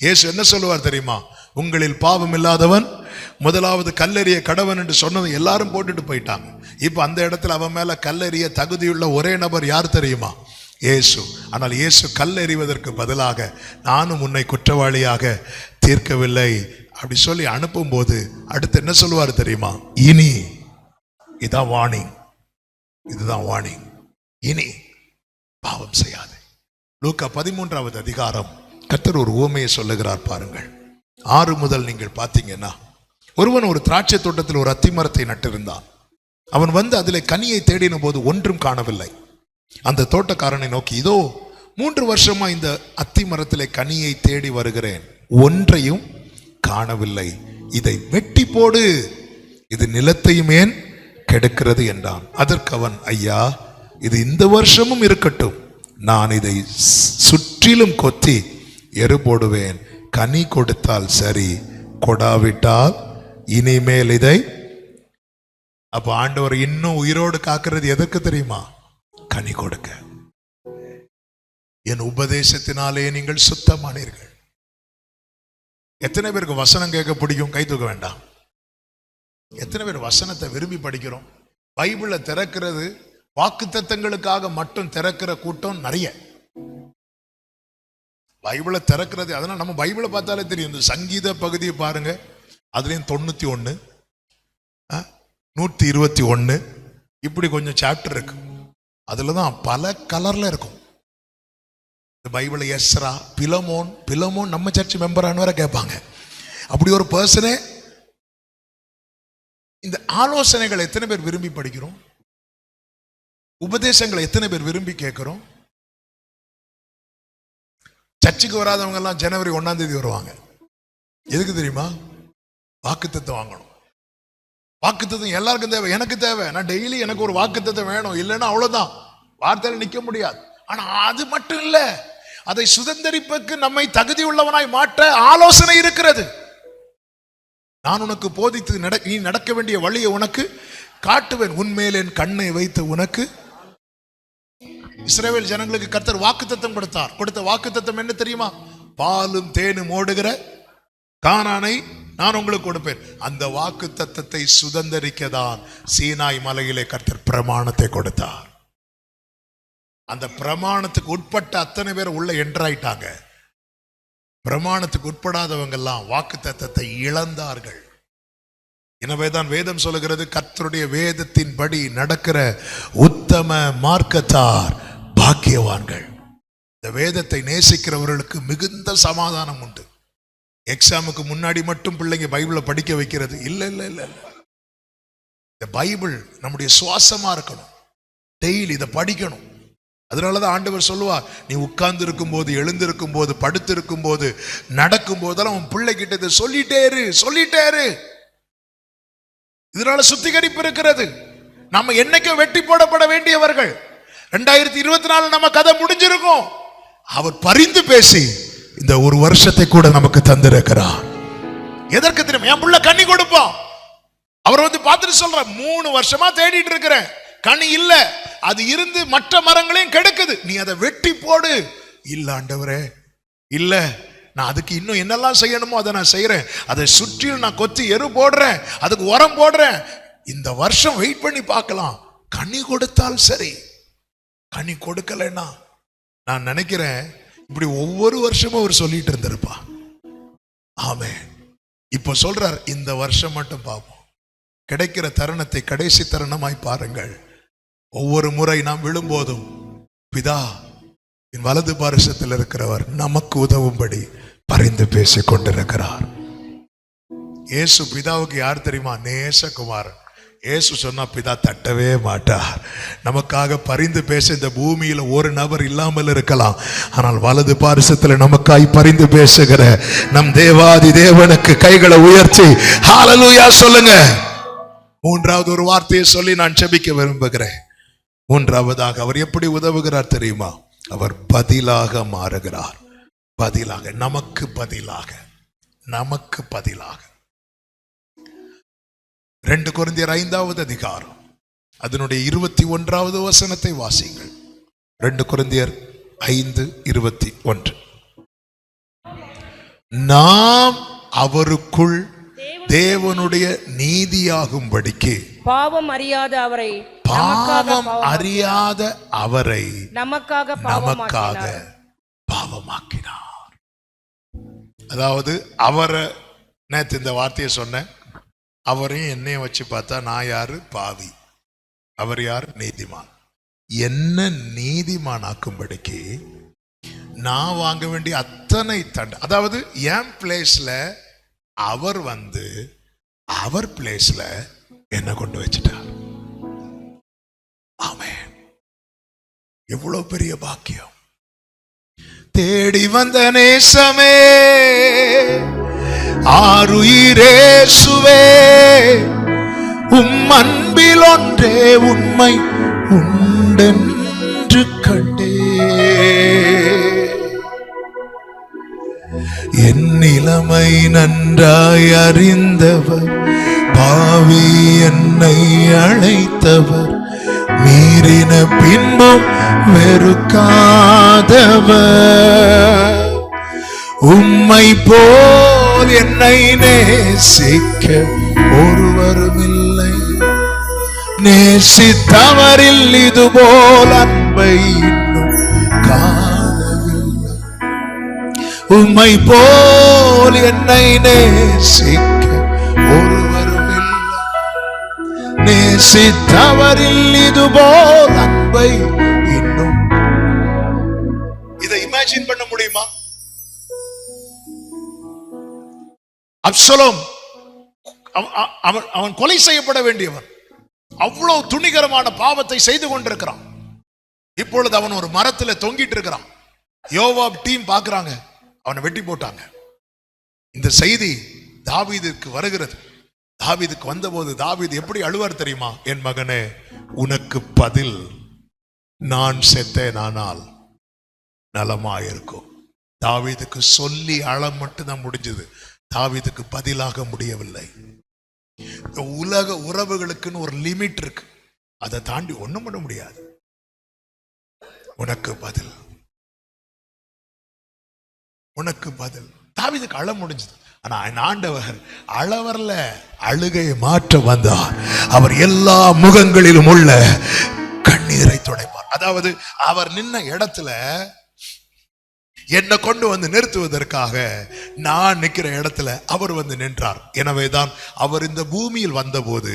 [SPEAKER 1] இயேசு என்ன சொல்லுவார் தெரியுமா? உங்களில் பாவம் இல்லாதவன் முதலாவது கல்லெறிய கடவன் என்று சொன்னது எல்லாரும் போட்டுட்டு போயிட்டாங்க. இப்ப அந்த இடத்துல அவன் மேல கல்லெறிய தகுதியுள்ள ஒரே நபர் யார் தெரியுமா? இயேசு. ஆனால் இயேசு கல்லெறிவதற்கு பதிலாக நானும் உன்னை குற்றவாளியாக தீர்க்கவில்லை அப்படி சொல்லி அனுப்பும் போது அடுத்து என்ன சொல்லுவார் தெரியுமா? இனி, இதான் வார்னிங், இதுதான் வார்னிங், இனி பாவம் செய்யாது. லூக்கா 13வது அதிகாரம் கர்த்தர் ஒரு உவமையை சொல்லுகிறார் பாருங்கள். 6 முதல் நீங்கள் பார்த்தீங்கன்னா, ஒருவன் ஒரு திராட்சை தோட்டத்தில் ஒரு அத்தி மரத்தை நட்டிருந்தான். அவன் வந்து அதில் கனியை தேடின போது ஒன்றும் காணவில்லை. அந்த தோட்டக்காரனை நோக்கி, இதோ 3 வருஷமா இந்த அத்தி மரத்திலே கனியை தேடி வருகிறேன், ஒன்றையும் காணவில்லை, இதை வெட்டி போடு, இது நிலத்தையும் ஏன் கெடுக்கிறது என்றான். அதற்கு அவன், ஐயா, இது இந்த வருஷமும் இருக்கட்டும், நான் இதை சுற்றிலும் கொத்தி எரு போடுவேன், கனி கொடுத்தால் சரி, கொடாவிட்டால் இனிமேல் இதை. அப்ப ஆண்டவர் இன்னும் உயிரோடு காக்கிறது எதற்கு தெரியுமா? கனி கொடுக்க. என் உபதேசத்தினாலே நீங்கள் சுத்தமானீர்கள். எத்தனை பேருக்கு வசனம் கேட்க பிடிக்கும்? கை தூக்க வேண்டாம். எத்தனை பேர் வசனத்தை விரும்பி படிக்கிறோம்? பைபிளை திறக்கிறது வாக்குத்தத்தங்களுக்காக மட்டும் திறக்கிற கூட்டம் நிறைய. பைபிளை திறக்கிறது, அதனால நம்ம பைபிளை பார்த்தாலே தெரியும். இந்த சங்கீத பகுதியை பாருங்க, அதுலயும் 91, 121 இப்படி கொஞ்சம் சாப்டர் இருக்கு. அதுலதான் பல கலர்ல இருக்கும். இந்த பைபிளை எஸ்ரா, பிலமோன் நம்ம சர்ச் மெம்பரானு வேற கேட்பாங்க. அப்படி ஒரு பர்சனே. இந்த ஆலோசனைகளை எத்தனை பேர் விரும்பி படிக்கிறோம்? உபதேசங்களை எத்தனை பேர் விரும்பி கேட்கிறோம்? சர்ச்சுக்கு வராதவங்க எல்லாம் ஜனவரி 1ஆம் தேதி வருவாங்க. எதுக்கு தெரியுமா? வாக்குத்தத்தம் வாங்கணும். வாக்குத்தத்தம் எல்லாருக்கும் தேவை, எனக்கு தேவை. நான் டெய்லி எனக்கு ஒரு வாக்குத்தத்தம் வேணும், இல்லைன்னா அவ்வளவுதான், வார்த்தையில நிக்க முடியாது. ஆனா அது மட்டும் இல்ல, அதை சுதந்திரிப்புக்கு நம்மை தகுதி உள்ளவனாய் மாற்ற ஆலோசனை இருக்கிறது. நான் உனக்கு போதித்து நீ நடக்க வேண்டிய வழியை உனக்கு காட்டுவேன், உன்மேல் என் கண்ணை வைத்து உனக்கு. இஸ்ரவேல் ஜனங்களுக்கு கர்த்தர் வாக்குத்தத்தம் கொடுத்தார். கொடுத்த வாக்குத்தத்தம் என்ன தெரியுமா? பாலும் தேனும் ஓடுகிற கானானை நான் உங்களுக்கு கொடுப்பேன். அந்த வாக்குத்தத்தத்தை சுதந்திரிக்கதான் சீனாய் மலையிலே கர்த்தர் பிரமாணத்தை கொடுத்தார். அந்த பிரமாணத்துக்கு உட்பட்ட அத்தனை பேர் உள்ள என்ட்ராயிட்டாங்க. பிரமாணத்துக்கு உட்படாதவங்க எல்லாம் வாக்குத்தத்தத்தை இழந்தார்கள். எனவேதான் வேதம் சொல்லுகிறது, கர்த்தருடைய வேதத்தின்படி நடக்கிற உத்தம மார்க்கத்தார் பாக்கியவான்கள். இந்த வேதத்தை நேசிக்கிறவர்களுக்கு மிகுந்த சமாதானம் உண்டு. எக்ஸாமுக்கு முன்னாடி மட்டும் பிள்ளைங்க பைபிளை படிக்க வைக்கிறது இல்ல இல்ல இல்ல. இந்த பைபிள் நம்முடைய சுவாசமா இருக்கணும். டெய்லி இதை படிக்கணும். அதனாலதான் ஆண்டவர் சொல்லுவார், நீ உட்கார்ந்து இருக்கும் போது, எழுந்திருக்கும் போது, படுத்திருக்கும் போது, நடக்கும் போதெல்லாம் உன் பிள்ளை கிட்ட இதை சொல்லிட்டே இரு. இதனால சுத்திகரிப்பு இருக்கிறது. நம்ம என்னைக்கும் வெட்டி போடப்பட வேண்டியவர்கள். 2024 நம்ம கதை முடிஞ்சிருக்கும். அவர் பரிந்து பேசி இந்த ஒரு வருஷத்தை கூட நமக்கு தந்திருக்கிறார். எதற்கு தெரியும்? என் புள்ள கனி கொடுப்பான். அவர் வந்து பார்த்துட்டு சொல்ற, 3 வருஷமா தேடிட்டு இருக்கிறேன், கனி இல்ல, அது இருந்து மற்ற மரங்களையும் கெடுக்குது, நீ அதை வெட்டி போடு. இல்ல ஆண்டவரே, இல்ல, நான் அதுக்கு இன்னும் என்னெல்லாம் செய்யணுமோ அதை நான் செய்யறேன். அதை சுற்றிலும் நான் கொத்தி எரு போடுறேன், அதுக்கு உரம் போடுறேன். இந்த வருஷம் வெயிட் பண்ணி பார்க்கலாம், கனி கொடுத்தால் சரி. கனி கொடுக்கலன்னா நான் நினைக்கிறேன் இப்படி ஒவ்வொரு வருஷமும் அவர் சொல்லிட்டு இருந்திருப்பா. ஆமென். இப்ப சொல்றார், இந்த வருஷம் மட்டும் பார்ப்போம். கிடைக்கிற தருணத்தை கடைசி தருணமாய் பாருங்கள். ஒவ்வொரு முறை நாம் விழும்போதும் பிதா என் வலது பாரிசத்தில் இருக்கிறவர் நமக்கு உதவும்படி பரிந்து பேசிக் கொண்டிருக்கிறார். இயேசு பிதாவுக்கு யார் தெரியுமா? நேசகுமாரன். இயேசு சொன்னா பிதா தட்டவே மாட்டார். நமக்காக பரிந்து பேச இந்த பூமியில ஒரு நபர் இல்லாமல் இருக்கலாம், ஆனால் வலது பாரிசத்தில் நமக்காய் பரிந்து பேசுகிற நம் தேவாதி தேவனுக்கு கைகளை உயர்த்தி ஹல்லேலூயா சொல்லுங்க. மூன்றாவது ஒரு வார்த்தையை சொல்லி நான் ஜெபிக்க விரும்புகிறேன். மூன்றாவதாக அவர் எப்படி உதவுகிறார் தெரியுமா? அவர் பதிலாக மாறுகிறார். பதிலாக, நமக்கு பதிலாக, நமக்கு பதிலாக. 2 கொரிந்தியர் 5வது அதிகாரம் அதனுடைய 21வது வசனத்தை வாசிங்கள். 2 கொரிந்தியர் 5:21. நாம் அவருக்குள் தேவனுடைய நீதியாகும்படிக்கு
[SPEAKER 4] பாவம் அறியாத அவரை நமக்காக
[SPEAKER 1] பாவமாக்கினார். அதாவது அவரை, நேற்று இந்த வார்த்தையை சொன்னேன், அவரையும் என்னையும் வச்சு பார்த்தா நான் யாரு? பாவி. அவர் யார்? நீதிமான். என்ன நீதிமான் ஆக்கும்படிக்கு நான் வாங்க வேண்டிய அத்தனை தண்டனை, அதாவது என் பிளேஸ்ல அவர் வந்து அவர் பிளேஸ்ல என்ன கொண்டு வச்சிட்டார். ஆமென். எவ்வளவு பெரிய பாக்கியம். தேடி வந்த நேசமே, ஆருயிரேசுவே, அன்பில் ஒன்றே உண்மை உண்டென்று கண்டே. என் நிலைமை நன்றாய் அறிந்தவர், பாவி என்னை அழைத்தவர், மீறின பின்பும் வெறுக்காதவர், உம்மை போல் என்னை நேசிக்க ஒருவரும் இல்லை, நேசித்தவரில் இதுபோல் அன்பை இன்னும் காணவில்லை, உம்மை போல் என்னை நேசிக்க ஒருவரும் இல்லை, நேசித்தவரில் இதுபோல் அன்பை இன்னும். இதை இமேஜின் பண்ண முடியுமா? அப்சலோம் அவன் கொலை செய்யப்பட வேண்டியவன், அவ்வளவு துணிகரமான பாவத்தை செய்து கொண்டிருக்கிறான். இப்பொழுது அவன் ஒரு மரத்துல தொங்கிட்டு இருக்கிறான். யோவாப் டீம் பார்க்கறாங்க, அவனை வெட்டி போட்டாங்க. இந்த செய்தி தாவீதுக்கு வருகிறது. தாவீதுக்கு வந்தபோது தாவீது எப்படி அழுவார் தெரியுமா? என் மகனே, உனக்கு பதில் நான் செத்தேனானால் நலமாயிருக்கும். தாவீதுக்கு சொல்லி அழ மட்டும்தான் முடிஞ்சது, தாவீதுக்கு பதிலாக முடியவில்லை. உலக உறவுகளுக்குன்னு ஒரு லிமிட் இருக்கு, அதை தாண்டி ஒண்ணும் பண்ண முடியாது. உனக்கு பதில், உனக்கு பதில். தாவீதுக்கு அழ முடிஞ்சது, ஆனா ஆண்டவர் அழ வரல, அழுகையை மாற்ற வந்தார். அவர் எல்லா முகங்களிலும் உள்ள கண்ணீரை துடைப்பார். அதாவது அவர் நின்ன இடத்துல என்னை கொண்டு வந்து நிறுத்துவதற்காக நான் நிற்கிற இடத்துல அவர் வந்து நின்றார். எனவேதான் அவர் இந்த பூமியில் வந்தபோது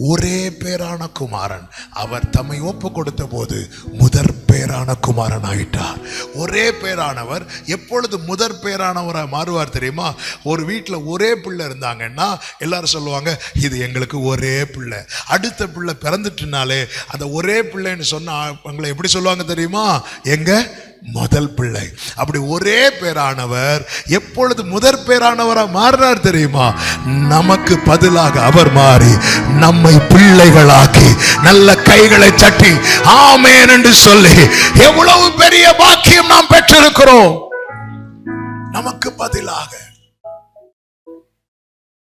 [SPEAKER 1] ஒரே பேரான குமாரன், அவர் தம்மை ஒப்பு கொடுத்த போது முதற் பேரான குமாரன் ஆயிட்டார். ஒரே பேரானவர் எப்பொழுது முதற் பேரானவராக மாறுவார் தெரியுமா? ஒரு வீட்டில் ஒரே பிள்ளை இருந்தாங்கன்னா எல்லாரும் சொல்லுவாங்க, இது எங்களுக்கு ஒரே பிள்ளை. அடுத்த பிள்ளை பிறந்துட்டுனாலே அந்த ஒரே பிள்ளைன்னு சொன்னா அவங்களை எப்படி சொல்லுவாங்க தெரியுமா? எங்க முதல் பிள்ளை. அப்படி ஒரே பேரானவர் எப்பொழுது முதற் பேரானவராக மாறினார் தெரியுமா? நமக்கு பதிலாக அவர் மாறி நம்மை பிள்ளைகளாக்கி நல்ல கைகளை தட்டி ஆமென் என்று சொல்லி எவ்வளவு பெரிய பாக்கியம் நாம் பெற்றிருக்கிறோம். நமக்கு பதிலாக.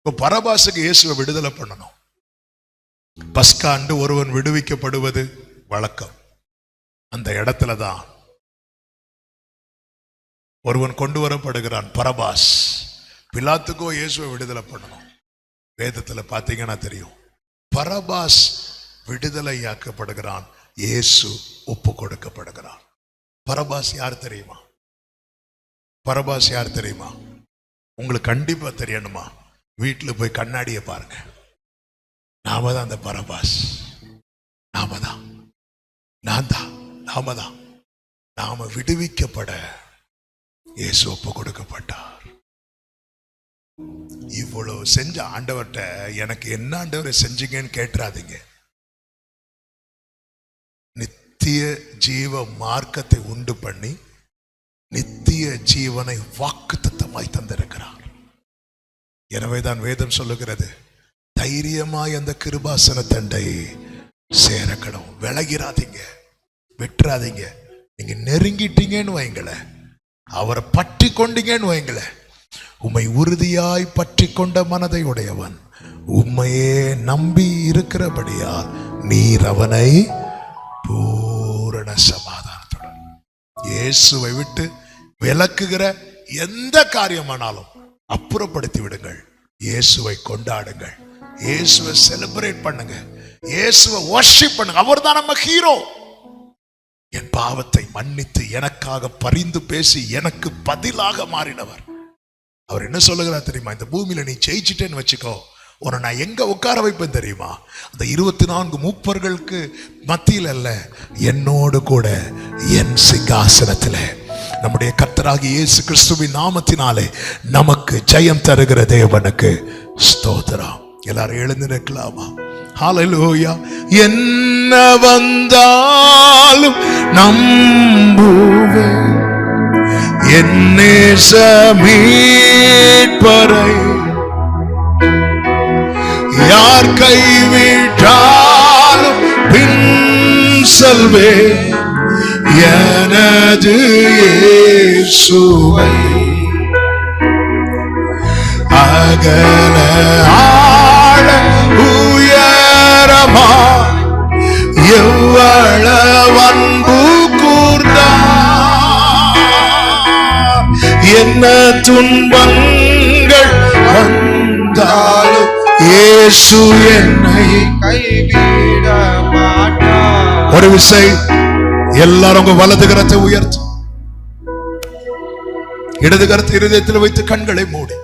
[SPEAKER 1] பரபாசுக்கு இயேசுவை விடுதலை பண்ணணும். பஸ்காண்டு ஒருவன் விடுவிக்கப்படுவது வழக்கம். அந்த இடத்துல தான் ஒருவன் கொண்டு வரப்படுகிறான், பரபாஸ். பிலாத்துக்கோ இயேசுவை விடுதலை பண்ணணும். வேதத்துல பாத்தீங்கன்னா தெரியும், பரபாஸ் விடுதலையாக்கப்படுகிறான், இயேசு ஒப்பு கொடுக்கப்படுகிறான். பரபாஸ் யார் தெரியுமா? பரபாஸ் யார் தெரியுமா? உங்களுக்கு கண்டிப்பா தெரியணுமா? வீட்டுல போய் கண்ணாடியை பாருங்க. நாம தான் அந்த பரபாஸ். நாம தான், நான் தான், நாம தான். நாம விடுவிக்கப்பட இயேசு ஒப்பு கொடுக்கப்பட்டார். இவ்வளவு செஞ்ச ஆண்டவர்கிட்ட எனக்கு என்ன ஆண்டவரை செஞ்சீங்கன்னு கேட்டுறாதீங்க. நித்திய ஜீவ மார்க்கத்தை உண்டு பண்ணி நித்திய ஜீவனை வாக்குத்தத்தமாய் தந்திருக்கிறார். எனவேதான் வேதம் சொல்லுகிறது, தைரியமாய் அந்த கிருபாசன தண்டை சேரக்கணும். விலகிறாதீங்க, விட்டுறாதீங்க. நீங்க நெருங்கிட்டீங்கன்னு வைங்களேன், அவரை பற்றி கொண்டீங்கன்னு வைங்களேன், உம்மை உறுதியாய் பற்றி கொண்ட மனதை உடையவன் உம்மையே நம்பி இருக்கிறபடியால் நீர் அவனை பூரண சமாதானத்துடன். இயேசுவை விட்டு விலக்குகிற எந்த காரியமானாலும் அப்புறப்படுத்தி விடுங்கள். இயேசுவை கொண்டாடுங்கள், இயேசுவை செலிப்ரேட் பண்ணுங்க, இயேசுவை வர்ஷிப் பண்ணுங்க. அவர் தான் நம்ம ஹீரோ. என் பாவத்தை மன்னித்து எனக்காக பரிந்து பேசி எனக்கு பதிலாக மாறினவர். அவர் என்ன சொல்லுகிறார் தெரியுமா? இந்த பூமியில நீ ஜெயிச்சிட்டேன்னு வச்சுக்கோ, உன்னை நான் எங்க உட்கார வைப்பேன் தெரியுமா? அந்த 24 மூப்பர்களுக்கு மத்தியில் அல்ல, என்னோடு கூட என் சிங்காசனத்தில். நம்முடைய கர்த்தராகிய இயேசு கிறிஸ்துவின் நாமத்தினாலே நமக்கு ஜெயம் தருகிற தேவனுக்கு ஸ்தோத்திரம். எல்லாரும் எழுந்து நிற்கலாமா? ஹல்லேலூயா. என்ன வந்தாலும் நம்புவேன் என் நேச மீட்பரை. யார் கைவிட்டாலும் பின் செல்வேன் எனது இயேசுவை. அகல ஆழ உயரமா எவ்வளவு அன்பு கூர்ந்தார். என்ன துன்பங்கள் வந்தாலும் இயேசு என்னை
[SPEAKER 3] கைவிட மாட்டார்.
[SPEAKER 1] ஒரு விசை எல்லாரும் உங்க வலது கரத்தை உயர்த்து, இடது கரத்தை இருதயத்தில் வைத்து கண்களை மூடி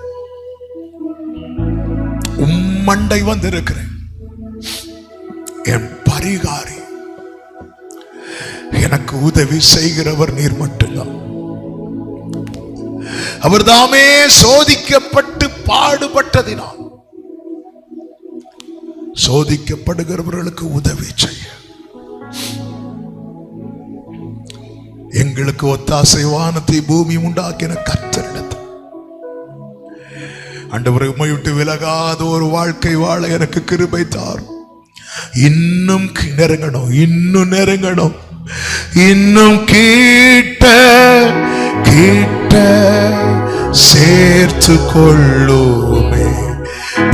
[SPEAKER 1] உம்மண்டை வந்திருக்கிறேன். என் பரிகாரி, எனக்கு உதவி செய்கிறவர் நீர் மட்டும்தான். அவர் தாமே சோதிக்கப்பட்டு பாடுபட்டதினால் சோதிக்கப்படுகிறவர்களுக்கு உதவி செய்ய எங்களுக்கு ஒத்தாசை வானத்தை பூமி உண்டாக்கின கர்த்தரிடத்தில். ஆண்டவரை உம்மை விட்டு விலகாத ஒரு வாழ்க்கை வாழ எனக்கு கிருபை தாரும். இன்னும் நெருங்கணும், இன்னும் நெருங்கணும், இன்னும் கிட்ட கிட்ட சேர்த்து கொள்ளுமே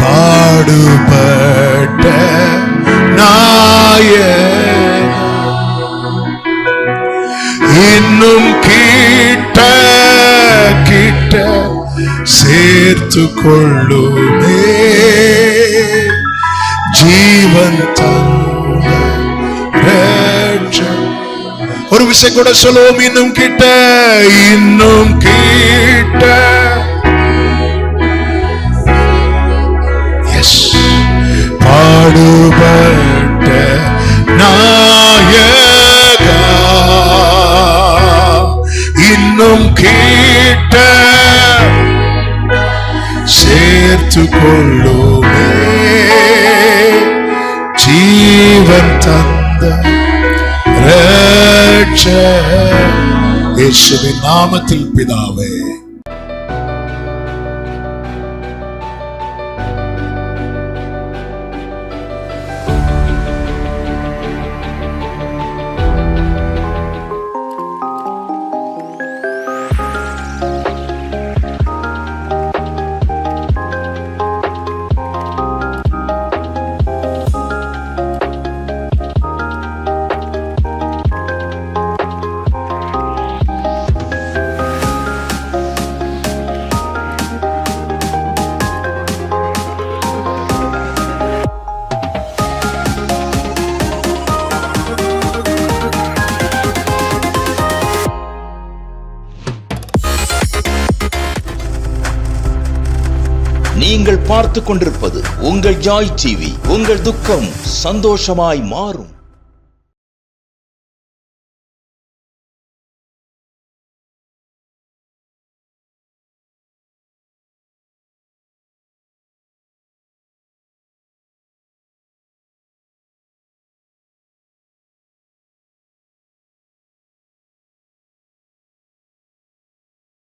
[SPEAKER 1] பாடுபட்ட நாயகன். இன்னும் கிட்ட கிட்ட சேர்த்து கொள்ளுமே ஜீவன் தந்த ரட்சகன். ஒரு விஷயம் கூட சொல்லுவோம், இன்னும் கிட்ட, இன்னும் கிட்ட. எஸ், பாடுபட்ட நாயகா இன்னும் கிட்ட சேர்த்து கொள்ளுமே ஜீவன் தந்த ரட்சகன். இயேசுவின் நாமத்தில் பிதாவே.
[SPEAKER 5] நீங்கள் பார்த்துக் கொண்டிருப்பது உங்கள் ஜாய் டிவி. உங்கள் துக்கம் சந்தோஷமாய் மாறும்.